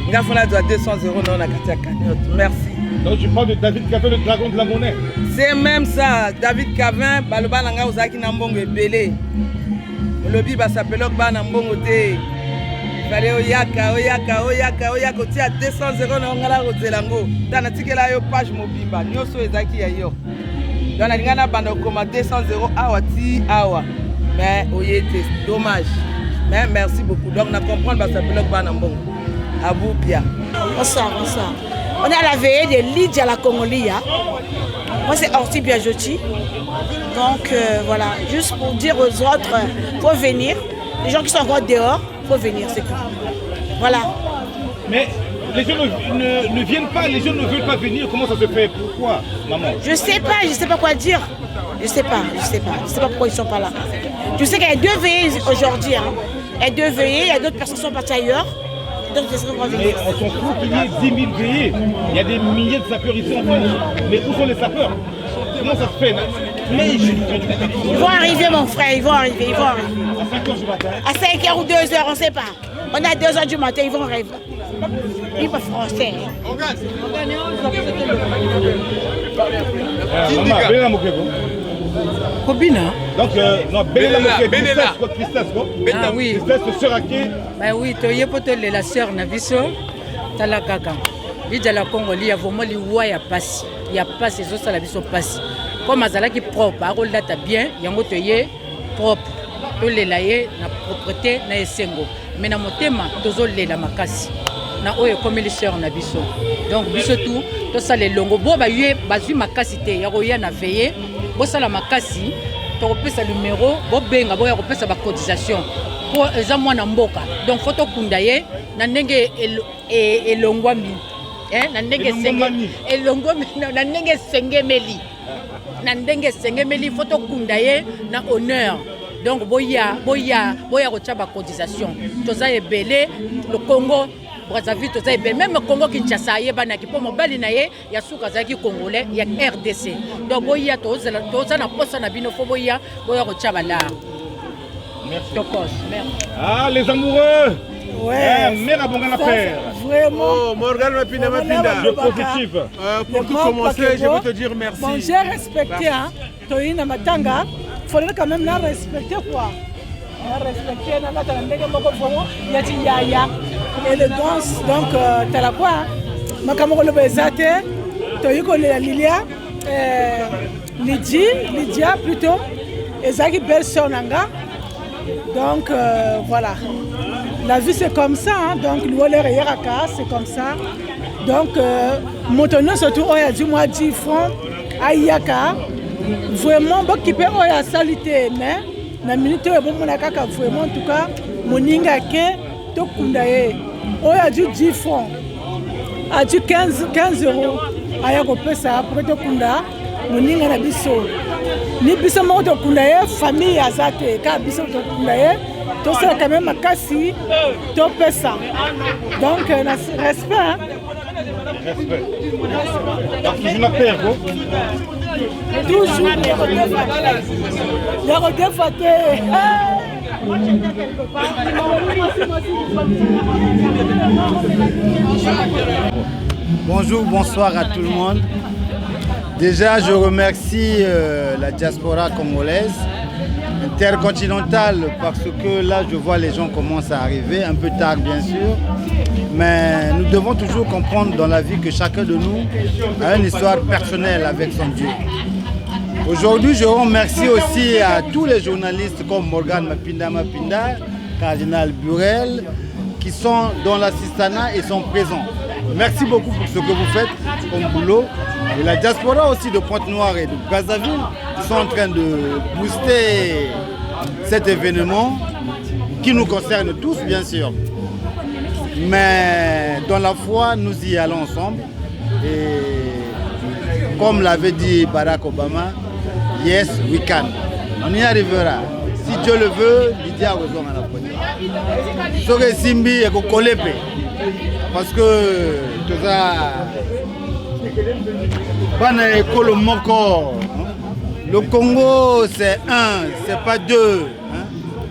Ngafona doit 200 € non na kati ya cagnotte. Merci. Donc je parle de David Cavin, le dragon de la monnaie. C'est même ça. David Cavin, baloba nanga ozaki na mbongo ebele. Lobi ba sapelok ba na mbongo te. Fallait oyaka tia 200 € na ngala rozelango. Tana tikela yo page mobimba. Nyoso ezaki ya yo. Donc na ngana banda koma 200 € awa ti awa. Mais oyete dommage. Mais merci beaucoup. Donc na comprendre ba sapelok ba na mbongo. Aboupia. Bonsoir. On est à la veillée de Lydia la Congolia. Moi c'est Orti Biajotti. Donc voilà, juste pour dire aux autres, faut venir. Les gens qui sont encore dehors, faut venir, c'est tout. Voilà. Mais les gens ne viennent pas, les gens ne veulent pas venir. Comment ça se fait? Pourquoi, maman? Je sais pas quoi dire. Je sais pas pourquoi ils sont pas là. Je sais qu'il y a 2 veillées aujourd'hui. Il y a 2 veillées, il y a d'autres personnes qui sont parties ailleurs. Mais on s'en fout qu'il y ait 10 000 veillées. Il y a des milliers de sapeurs ici en France. Mais où sont les sapeurs? Comment ça se fait? Ils vont arriver, mon frère, ils vont arriver. À 5 h du matin? À 5 h ou 2 h, on ne sait pas. On est à 2 h du matin, ils vont arriver. Ils parlent français. Kobina. Donc, non, Belela. Tristesse, ah oui. Tristesse, sœur Aké. Ben oui, tu es peut-être la sœur Naviso, Talakaka. Il y a la Congo, il y a vraiment les rois, il y a pas. Il y a pas ces autres, la vie sont passées. Comme Azala qui est propre, parole là, tu bien, il y a un autre propre. Tu les laïes, la propreté, na esengo. Mais dans mon thème, tu as la makasi. Na oye comme les sœurs Naviso. Donc, biso tout ça les longo. Bon, bah, il y a makasi, il y a na veillé. Bon, ça la makasi, tu repères sa numéro, bon, benga, bon, repères sa cotisation. Pour les amours n'amboka. Donc, photo kundaye, n'andenge elongwami. N'andenge sengemeli. N'andenge sengemeli, photo kundaye, na honneur. Donc, boya, rechaba cotisation. Toza ebele, le Congo. Brazzaville, même le Congo Kinshasa, il y a mobile ya souka zaki congolais, il y a RDC. Donc il y a tous na poste na bino fo boya rechabala. Merci. Ah les amoureux. Ouais. Mère à Bongana père. Vraiment. Oh, Morgan Mapinda. Le positif. Pour tout commencer, je veux te dire merci. Bon, j'ai respecté, hein. Toïna Matanga. Il faudrait quand même la respecter, quoi. Respecter, et le danse, donc t'as la quoi, ma camarade le Bézate, tu as eu la Lydia plutôt, et Zaki Belsonanga. Donc voilà, la vie c'est comme ça, hein. Donc c'est comme ça. Donc maintenant surtout on a dit moi 10 francs à Yaka, vraiment bon qui peut on a salité mais na minute bon mon akaka vraiment en tout cas moninga ke to kundaye on a dit 10 francs a dit 15 € aya ko pesa pour to kunda moninga na biso ni biso mo to kundaye famille azate ka biso to kundaye to ça quand même makasi to pesa donc respect hein? Respect. Donc je n'appelle quoi? Toujours les redéfatés. Bonjour, bonsoir à tout le monde. Déjà, je remercie la diaspora congolaise, intercontinentale, parce que là, je vois les gens commencent à arriver, un peu tard bien sûr. Mais nous devons toujours comprendre dans la vie que chacun de nous a une histoire personnelle avec son Dieu. Aujourd'hui, je remercie aussi à tous les journalistes comme Morgan Mapinda, Cardinal Burel, qui sont dans l'assistanat et sont présents. merci beaucoup pour ce que vous faites comme boulot. Et la diaspora aussi de Pointe-Noire et de Brazzaville, ils sont en train de booster cet événement qui nous concerne tous, bien sûr. Mais dans la foi, nous y allons ensemble. Et comme l'avait dit Barack Obama, yes, we can. On y arrivera. Si Dieu le veut, Lydia a raison à la première. Soke Simbi et Kokolepe. Parce que tout ça. Bana Ekolo Moko. Le Congo, c'est un, c'est pas deux.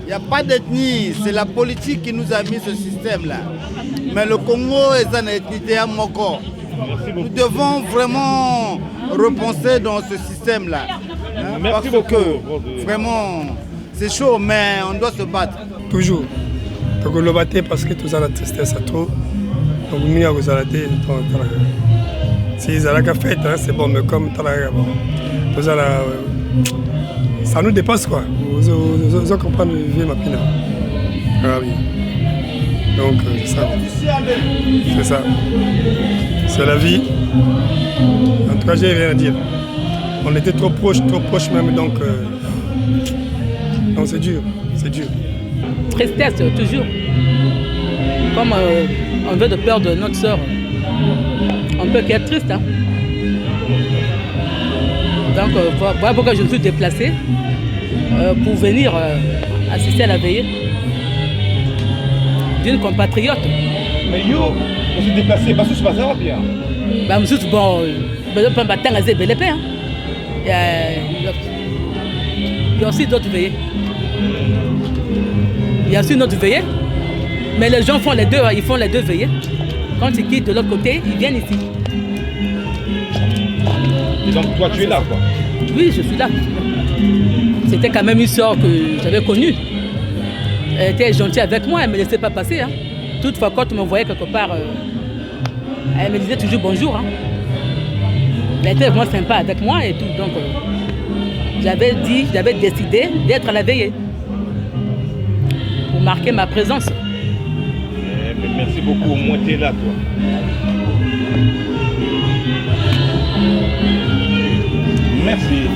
Il n'y a pas d'ethnie, c'est la politique qui nous a mis ce système-là. Mais le Congo est une ethnie à Moko. Nous devons vraiment repenser dans ce système-là. Parce que vraiment, c'est chaud, mais on doit se battre. Toujours. Donc le battre parce que tout ça, la tristesse à trop. Donc nous avons zalaté. Si ça a fait, c'est bon, mais comme tout ça, ça nous dépasse quoi. Vous comprenez le vieux Mapina. Ah oui. Donc c'est ça. C'est ça. C'est la vie. En tout cas, j'ai rien à dire. On était trop proches même, donc c'est dur. C'est dur. Tristesse, toujours. Comme on veut de perdre notre soeur, on peut qu'être triste. Hein? Donc voilà pourquoi je me suis déplacé pour venir assister à la veillée d'une compatriote. Mais yo, je suis déplacé, parce que je suis pas bien. Bah, je suis bon, je suis pas tant à BLP. Il y a aussi d'autres veillées. Il y a aussi notre veillée. Mais les gens font les deux, ils font les deux veillées. Quand ils quittent de l'autre côté, ils viennent ici. Et donc toi tu es là quoi? Oui, je suis là. C'était quand même une soeur que j'avais connue. Elle était gentille avec moi, elle ne me laissait pas passer. Hein. Toutefois, quand on me voyait quelque part, elle me disait toujours bonjour. Hein. Elle était vraiment sympa avec moi et tout. Donc j'avais décidé d'être à la veillée pour marquer ma présence. Merci beaucoup, au moins tu es là toi. Merci.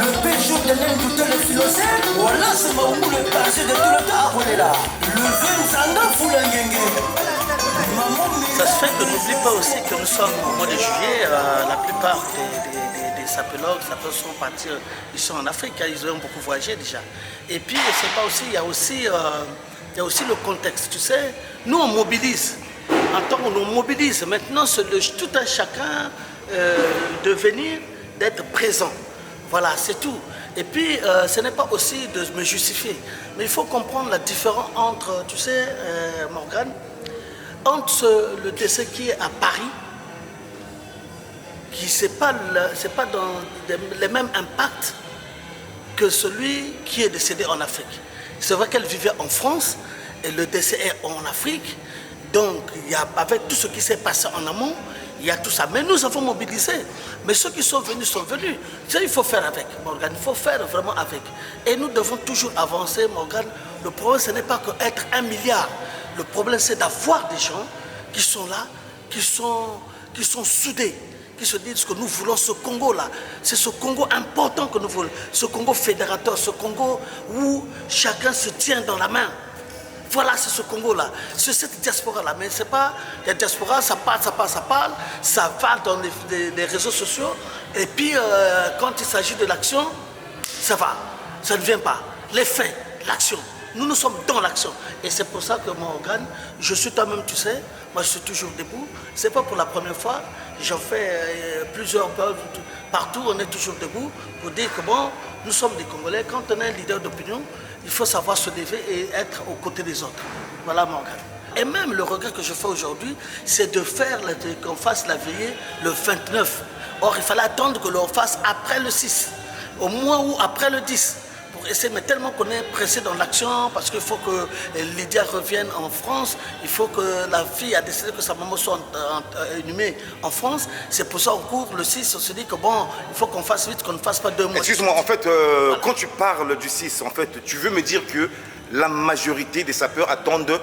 Le pécho de l'imputé le philosophe, voilà ce moment où le passé de tout le temps, on est là. Le Venzanga Foulangenge. Ça se fait que n'oublie pas aussi que nous sommes au mois de juillet, la plupart des sapélogues sont partis, ils sont en Afrique, ils ont beaucoup voyagé déjà. Et puis, c'est pas aussi, il y a aussi le contexte, tu sais, nous on mobilise, en tant qu'on nous mobilise, maintenant c'est tout un chacun de venir, d'être présent. Voilà, c'est tout. Et puis, ce n'est pas aussi de me justifier. Mais il faut comprendre la différence entre, tu sais, Morgane, entre le décès qui est à Paris, qui c'est pas dans les mêmes impacts que celui qui est décédé en Afrique. C'est vrai qu'elle vivait en France et le décès est en Afrique. Donc, avec tout ce qui s'est passé en amont, il y a tout ça. Mais nous avons mobilisé. Mais ceux qui sont venus sont venus. Tu sais, il faut faire avec, Morgane. Il faut faire vraiment avec. Et nous devons toujours avancer, Morgane. Le problème, ce n'est pas qu'être 1 milliard. Le problème, c'est d'avoir des gens qui sont là, qui sont soudés, qui se disent que nous voulons ce Congo-là. C'est ce Congo important que nous voulons. Ce Congo fédérateur, ce Congo où chacun se tient dans la main. Voilà, c'est ce Congo-là, c'est cette diaspora-là. Mais c'est pas, la diaspora, ça parle, ça va dans les réseaux sociaux. Et puis, quand il s'agit de l'action, ça va, ça ne vient pas. Les faits, l'action. Nous sommes dans l'action. Et c'est pour ça que Morgane, je suis toi-même, tu sais, moi je suis toujours debout. C'est pas pour la première fois. J'en fais plusieurs partout, on est toujours debout pour dire que bon, nous sommes des Congolais. Quand on est un leader d'opinion, il faut savoir se lever et être aux côtés des autres. Voilà Morgane. Et même le regret que je fais aujourd'hui, c'est de faire qu'on fasse la veillée le 29. Or, il fallait attendre que l'on fasse après le 6, au moins ou après le 10. Pour essayer, mais tellement qu'on est pressé dans l'action, parce qu'il faut que Lydia revienne en France, il faut que la fille a décidé que sa maman soit inhumée en France. C'est pour ça qu'on court le 6, on se dit que bon, il faut qu'on fasse vite, qu'on ne fasse pas 2 mois. Excuse-moi, en fait, quand tu parles du 6, en fait, tu veux me dire que la majorité des sapeurs attendent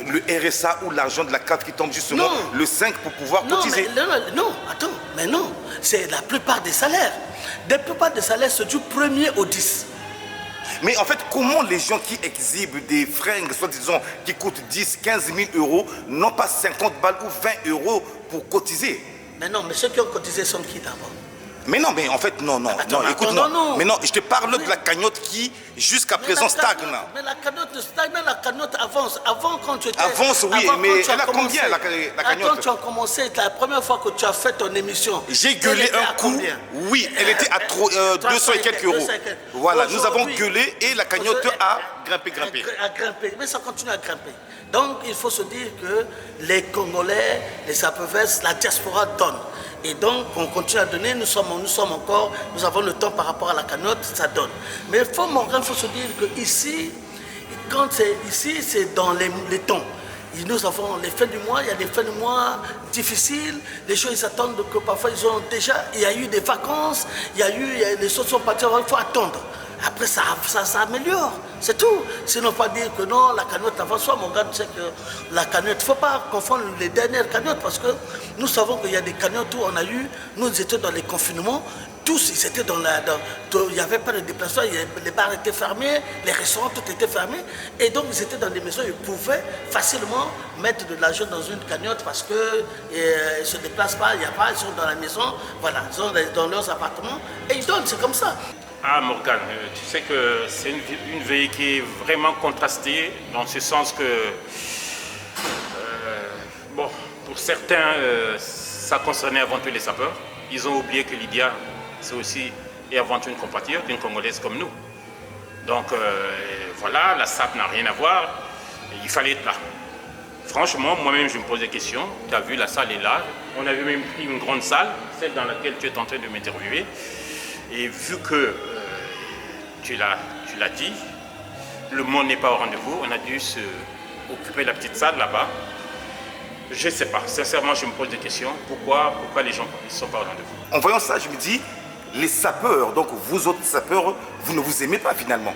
le RSA ou l'argent de la carte qui tombe justement le 5 pour pouvoir cotiser? Mais non, c'est la plupart des salaires. La plupart des salaires, c'est du 1er au 10. Mais en fait, comment les gens qui exhibent des fringues, soi-disant, qui coûtent 10, 15 000 euros, n'ont pas 50 balles ou 20 euros pour cotiser? Mais non, mais ceux qui ont cotisé sont qui d'abord? Mais non, mais en fait, non, écoute, non. Mais non, je te parle de la cagnotte qui, jusqu'à présent, stagne. Mais la cagnotte stagne, la cagnotte avance. Avant, quand tu étais... Avance, oui, mais elle a combien, la cagnotte? Quand tu as commencé, la première fois que tu as fait ton émission... J'ai gueulé un coup, oui, elle était à 200 et quelques euros. Voilà, nous avons gueulé et la cagnotte a grimpé. A grimpé, mais ça continue à grimper. Donc, il faut se dire que les Congolais, les sapeurs, la diaspora donne. Et donc, on continue à donner, nous avons le temps par rapport à la cagnotte, ça donne. Mais il faut se dire qu'ici, quand c'est ici, c'est dans les temps. Et nous avons les fins du mois, il y a des fins du mois difficiles, les gens ils attendent que parfois il y a eu des vacances, les choses sont parties, il faut attendre. Après, ça améliore, c'est tout. Sinon, pas dire que non, la cagnotte avance. Mon gars, tu sais que la cagnotte, il ne faut pas confondre les dernières cagnottes parce que nous savons qu'il y a des cagnottes où on a eu, nous étions dans les confinements, tous, ils étaient il n'y avait pas de déplacement, les bars étaient fermés, les restaurants, tout était fermé. Et donc, ils étaient dans des maisons, ils pouvaient facilement mettre de l'argent dans une cagnotte parce qu'ils ne se déplacent pas, ils sont dans la maison, voilà, ils sont dans leurs appartements et ils donnent, c'est comme ça. Ah Morgane, tu sais que c'est une veillée qui est vraiment contrastée, dans ce sens que, bon, pour certains, ça concernait avant tout les sapeurs. Ils ont oublié que Lydia, c'est aussi et avant tout une compatriote, une Congolaise comme nous. Donc voilà, la SAP n'a rien à voir, il fallait être là. Franchement, moi-même, je me pose des questions. Tu as vu, la salle est là. On avait même pris une grande salle, celle dans laquelle tu es en train de m'interviewer. Et vu que tu l'as dit, le monde n'est pas au rendez-vous, on a dû occuper la petite salle là-bas. Je ne sais pas, sincèrement je me pose des questions, pourquoi les gens ne sont pas au rendez-vous? En voyant ça, je me dis, les sapeurs, donc vous autres sapeurs, vous ne vous aimez pas finalement?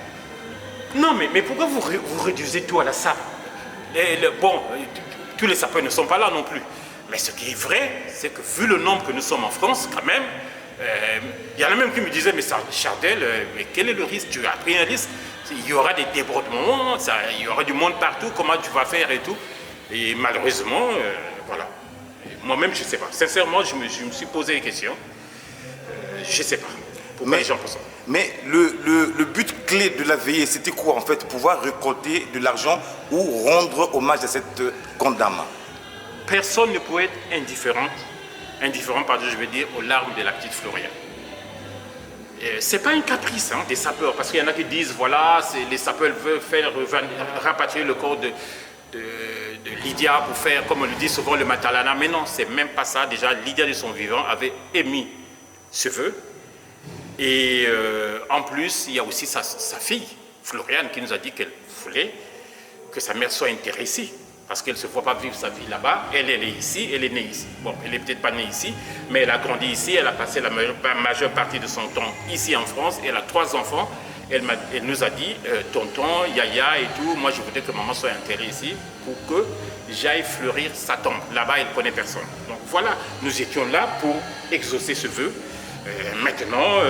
Non, mais pourquoi vous réduisez tout à la salle? Bon, tous les sapeurs ne sont pas là non plus. Mais ce qui est vrai, c'est que vu le nombre que nous sommes en France, quand même, il y en a même qui me disaient, mais Chardel, mais quel est le risque? Tu as pris un risque, il y aura des débordements, il y aura du monde partout, comment tu vas faire et tout. Et malheureusement, voilà. Moi-même, je ne sais pas. Sincèrement, je me suis posé des questions. Je ne sais pas pourquoi les gens pensent ça. Mais le but clé de la veillée, c'était quoi en fait? Pouvoir récolter de l'argent ou rendre hommage à cette grande dame? Personne ne peut être indifférent, pardon, je veux dire, aux larmes de la petite Floria. c'est pas un caprice des sapeurs, parce qu'il y en a qui disent, voilà, les sapeurs veulent faire rapatrier le corps de Lydia pour faire, comme on le dit souvent, le matalana. Mais non, c'est même pas ça. Déjà, Lydia de son vivant avait émis ce vœu. Et en plus, il y a aussi sa fille, Floriane, qui nous a dit qu'elle voulait que sa mère soit enterrée ici. Parce qu'elle ne se voit pas vivre sa vie là-bas. Elle est ici, elle est née ici. Bon, elle n'est peut-être pas née ici, mais elle a grandi ici. Elle a passé la majeure partie de son temps ici en France. Elle a 3 enfants. Elle nous a dit, tonton, yaya et tout, moi je voudrais que maman soit enterrée ici pour que j'aille fleurir sa tombe. Là-bas, elle ne connaît personne. Donc voilà, nous étions là pour exaucer ce vœu. Maintenant,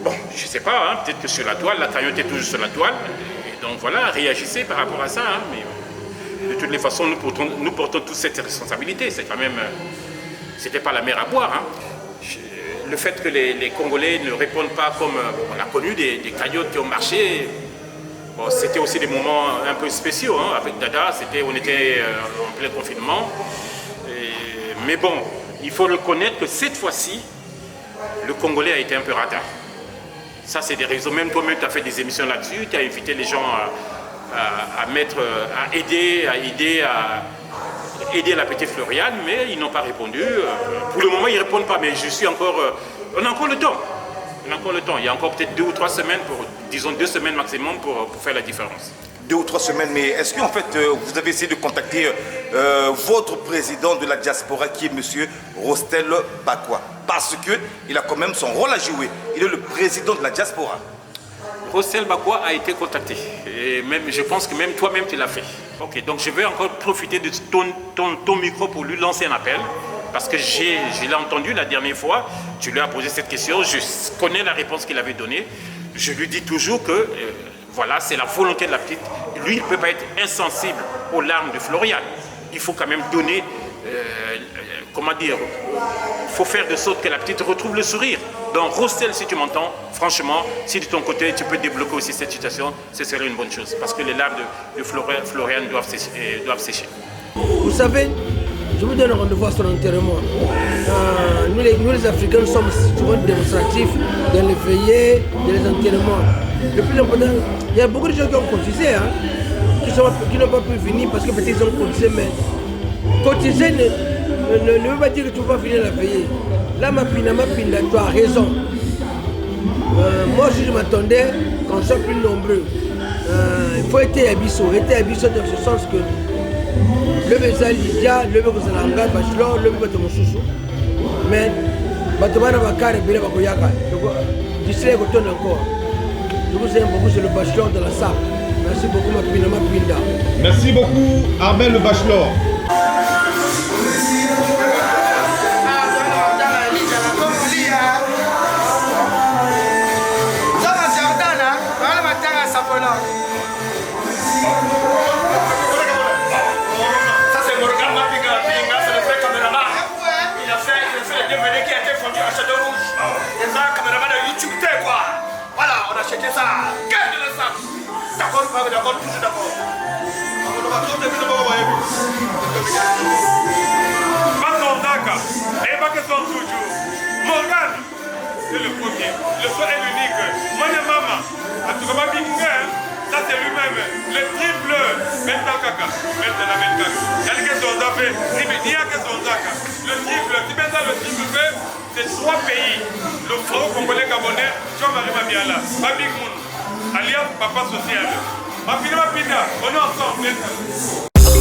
bon, je ne sais pas, peut-être que sur la toile, la cagnotte est toujours sur la toile. Et donc voilà, réagissez par rapport à ça. Mais de toutes les façons, nous portons toute cette responsabilité. C'est quand même, c'était pas la mer à boire. Le fait que les Congolais ne répondent pas comme on a connu des cagnottes qui ont marché, bon, c'était aussi des moments un peu spéciaux. Avec Dada, on était en plein confinement. Mais bon, il faut reconnaître que cette fois-ci, le Congolais a été un peu radin. Ça, c'est des raisons. Même toi-même, tu as fait des émissions là-dessus. Tu as invité les gens à aider la petite Floriane, mais ils n'ont pas répondu. Pour le moment, ils ne répondent pas, mais je suis encore... on a encore le temps. On a encore le temps. Il y a encore peut-être 2 ou 3 semaines, disons 2 semaines maximum pour faire la différence. 2 ou 3 semaines, mais est-ce qu'en fait, vous avez essayé de contacter votre président de la diaspora, qui est M. Rostel Bakwa? Parce qu'il a quand même son rôle à jouer. Il est le président de la diaspora. Rostel Bakwa a été contacté. Et même, je pense que même toi-même, tu l'as fait. Ok, donc je vais encore profiter de ton micro pour lui lancer un appel. Parce que je l'ai entendu la dernière fois, tu lui as posé cette question, je connais la réponse qu'il avait donnée. Je lui dis toujours que voilà, c'est la volonté de la petite. Lui, il ne peut pas être insensible aux larmes de Floriane. Il faut quand même donner, comment dire, il faut faire de sorte que la petite retrouve le sourire. Donc Rostel, si tu m'entends, franchement, si de ton côté tu peux débloquer aussi cette situation, ce serait une bonne chose. Parce que les larmes de Floriane doivent sécher. Vous savez, je vous donne rendez-vous à son enterrement. Nous les Africains, nous sommes souvent démonstratifs dans les veillées, dans les enterrements. Le plus important, il y a beaucoup de gens qui ont cotisé, qui n'ont pas pu venir parce que peut-être ils ont cotisé, mais cotiser ne veut pas dire que tu ne peux pas venir la veillée. Là, ma pinda, tu as raison. Moi aussi, je m'attendais qu'on soit plus nombreux. Il faut être abisso dans ce sens que le message Lydia, le message Zalanga, Bachelor, le message Mosusu. Mais, Batomana Bakare, Bile Bakoyaka. Je serai retourné encore. Je vous aime beaucoup, c'est le Bachelor de la SAP. Merci beaucoup, ma pinda. Merci beaucoup, Armel le Bachelor. Ça c'est Morgan Mapinga, c'est le vrai caméraman. Il a fait le DVD qui a été fondu à Château Rouge. Et ça, caméraman de YouTube, quoi. Voilà, on a acheté ça. Quel de ça? D'accord, d'accord, toujours d'accord. Pas son Daka, et pas que son toujours. Morgan, c'est le premier. Le soir est unique. Mane Mama, en tout cas, ça c'est lui-même, le triple Mentakaka, Mentakaka. Il y a que son Zaka, il y a que son Zaka. Le triple, si bien ça le triple fait, c'est 3 pays. Le franco-congolais gabonais, Jean-Marie Mabiala, Babik Moun, alias Papa Social. Mapina, on est ensemble.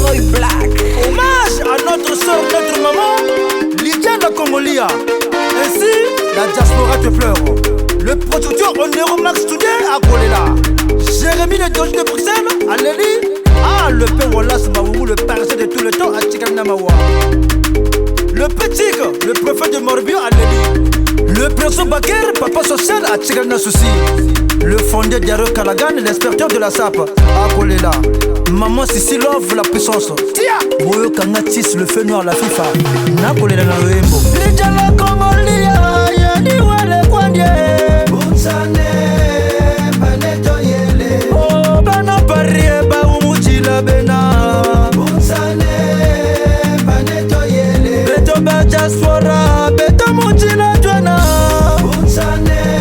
Roy Black. Hommage à notre soeur, notre maman, Lydia la Congolia. Ainsi, la diaspora te pleure. Le producteur Onero Max Toudé à Kolela. Jérémy le Doge de Bruxelles, à Léli. Ah, le père Wallace Maoumou, le parcelle de tout le temps à Tchikanamawa. Le petit, le prophète de Morbio à Léli. Le perso Baker, papa social à Tchikana Souci. Le fondé Diaro Kalagan, l'inspecteur de la SAP à Kolela. Maman Sissi Love, la puissance. Tia Boyo Kangatis, le feu noir, la FIFA. Na Kolela na Loembo. Lydia la Congolia, Yadi Wale Kwandye. Boutsane, Paneto Yele. Oh, Bana Parie, Baumutila Bena. Boutsane, Paneto Yele. Beto Bajasfora, Beto Mutila Dwana. Boutsane.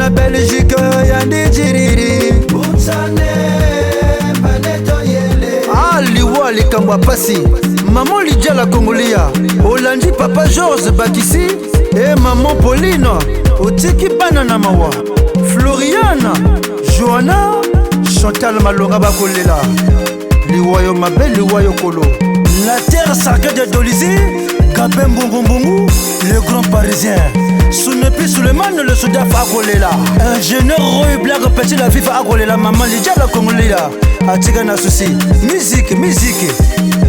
ya Belgique ya Nijiriri liwa likambo pasi maman Lydia la Congolia Olandi papa Georges Bakissi et maman Pauline otiki bana na mawa Floriana Johanna Chantal Malonga bakolela liwayo mabe liwayo kolo la terre sacrée de Dolizy Gabin Mbungu le grand parisien Sounepi Suleiman le soldat Fakolela ingénieur Roy Black petit la FIFA Akolela maman Lydia la Congolia Atika na souci musique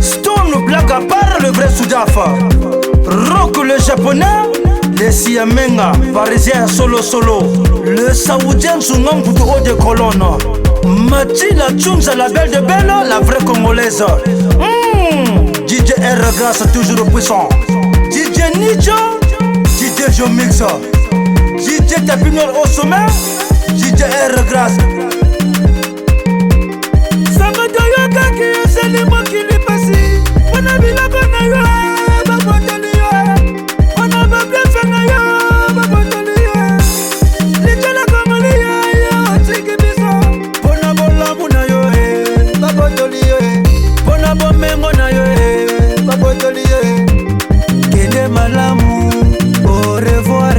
Stone Black à part le vrai Soudafa Rock le japonais les Siamenga parisien solo le saoudien Sungam Poutou haut de colonne Mati la Tchunza la belle de belle la vraie congolaise DJ R grâce toujours puissant DJ Nijo DJ Jomix DJ Tapinor au sommet DJ R grâce c'est moi qui l'ai passé. On a vu la bonne on a bien fait les gens la Congolia, c'est Bona bola buna yo, babotoli Bona bomengo na yo, babotoli Kende malamu, au revoir.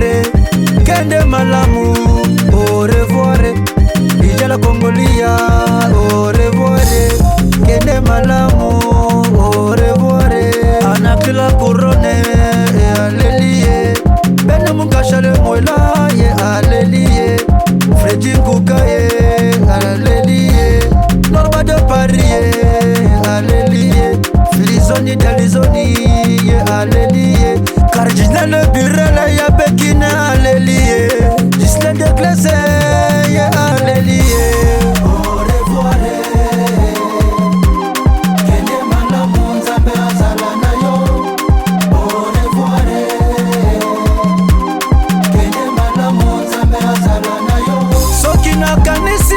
Kende malamu, au revoir. Lydia la Congolia, au revoir. Kende malamu, au revoir. Anakila couronne, alléluia. Ben mukashale moela, alléluia. Freddy Koukaye, alléluia. Norma de Paris, alléluia. Filizoni d'Alizoni, alléluia. Cardinal Burel, ya Bekine, alléluia. Gisèle de Classe, alléluia. Au revoir.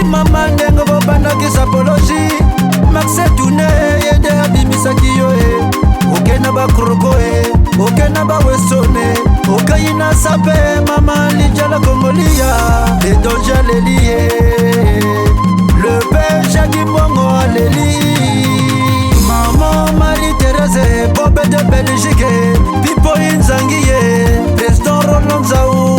Mama ndengo bobandaki sapologie Maxe Toune yede abimisaki yo okena bakroko okena bawesone okayina sape mama Lydia la Congolia et Donja Lelie le père Jacques Mbongo Alélie maman Marie-Thérèse Bob de Belgique Pipo Inzangiye président Roland Zaou.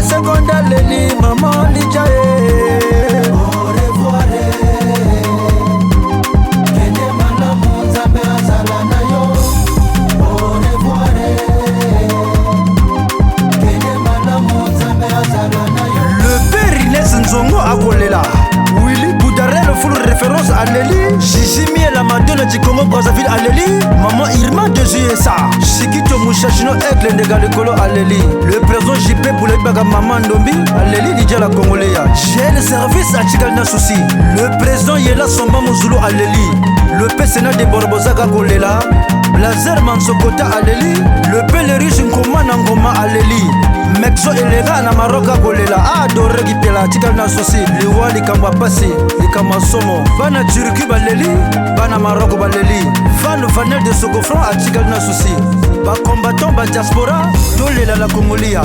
Seconda Leli, maman Lydia au revoir. Kende malamu nzambe azala na yo au revoir. Kende malamu nzambe azala na yo. Le père Inès Nzongo Akolela Willy Boudarel full référence à Leli Gigi Miel la Madonna du Congo Brazzaville à Leli maman Irma de USA Sikito Mouchachino Aigle Ndega Kolo à Leli le président JP pour les baga maman Ndombi à Leli Lydia la Congolia j'ai le service à Chigalna Souci le président Yela Somba Mouzulu à Leli le PCNA de Borbozaga Kolela Blazer Mansokota à Leli le Pélériche Nkoma Nangoma à Leli Mexo Elega na Maroka Kolela adore Gipela Chigalna Souci liwa likamba pasi likamba somo bana Turki Baleli bana Maroko Baleli fan Vanel de Sokofran à Chigalna Souci ba combattant ba diaspora tolela la Congolia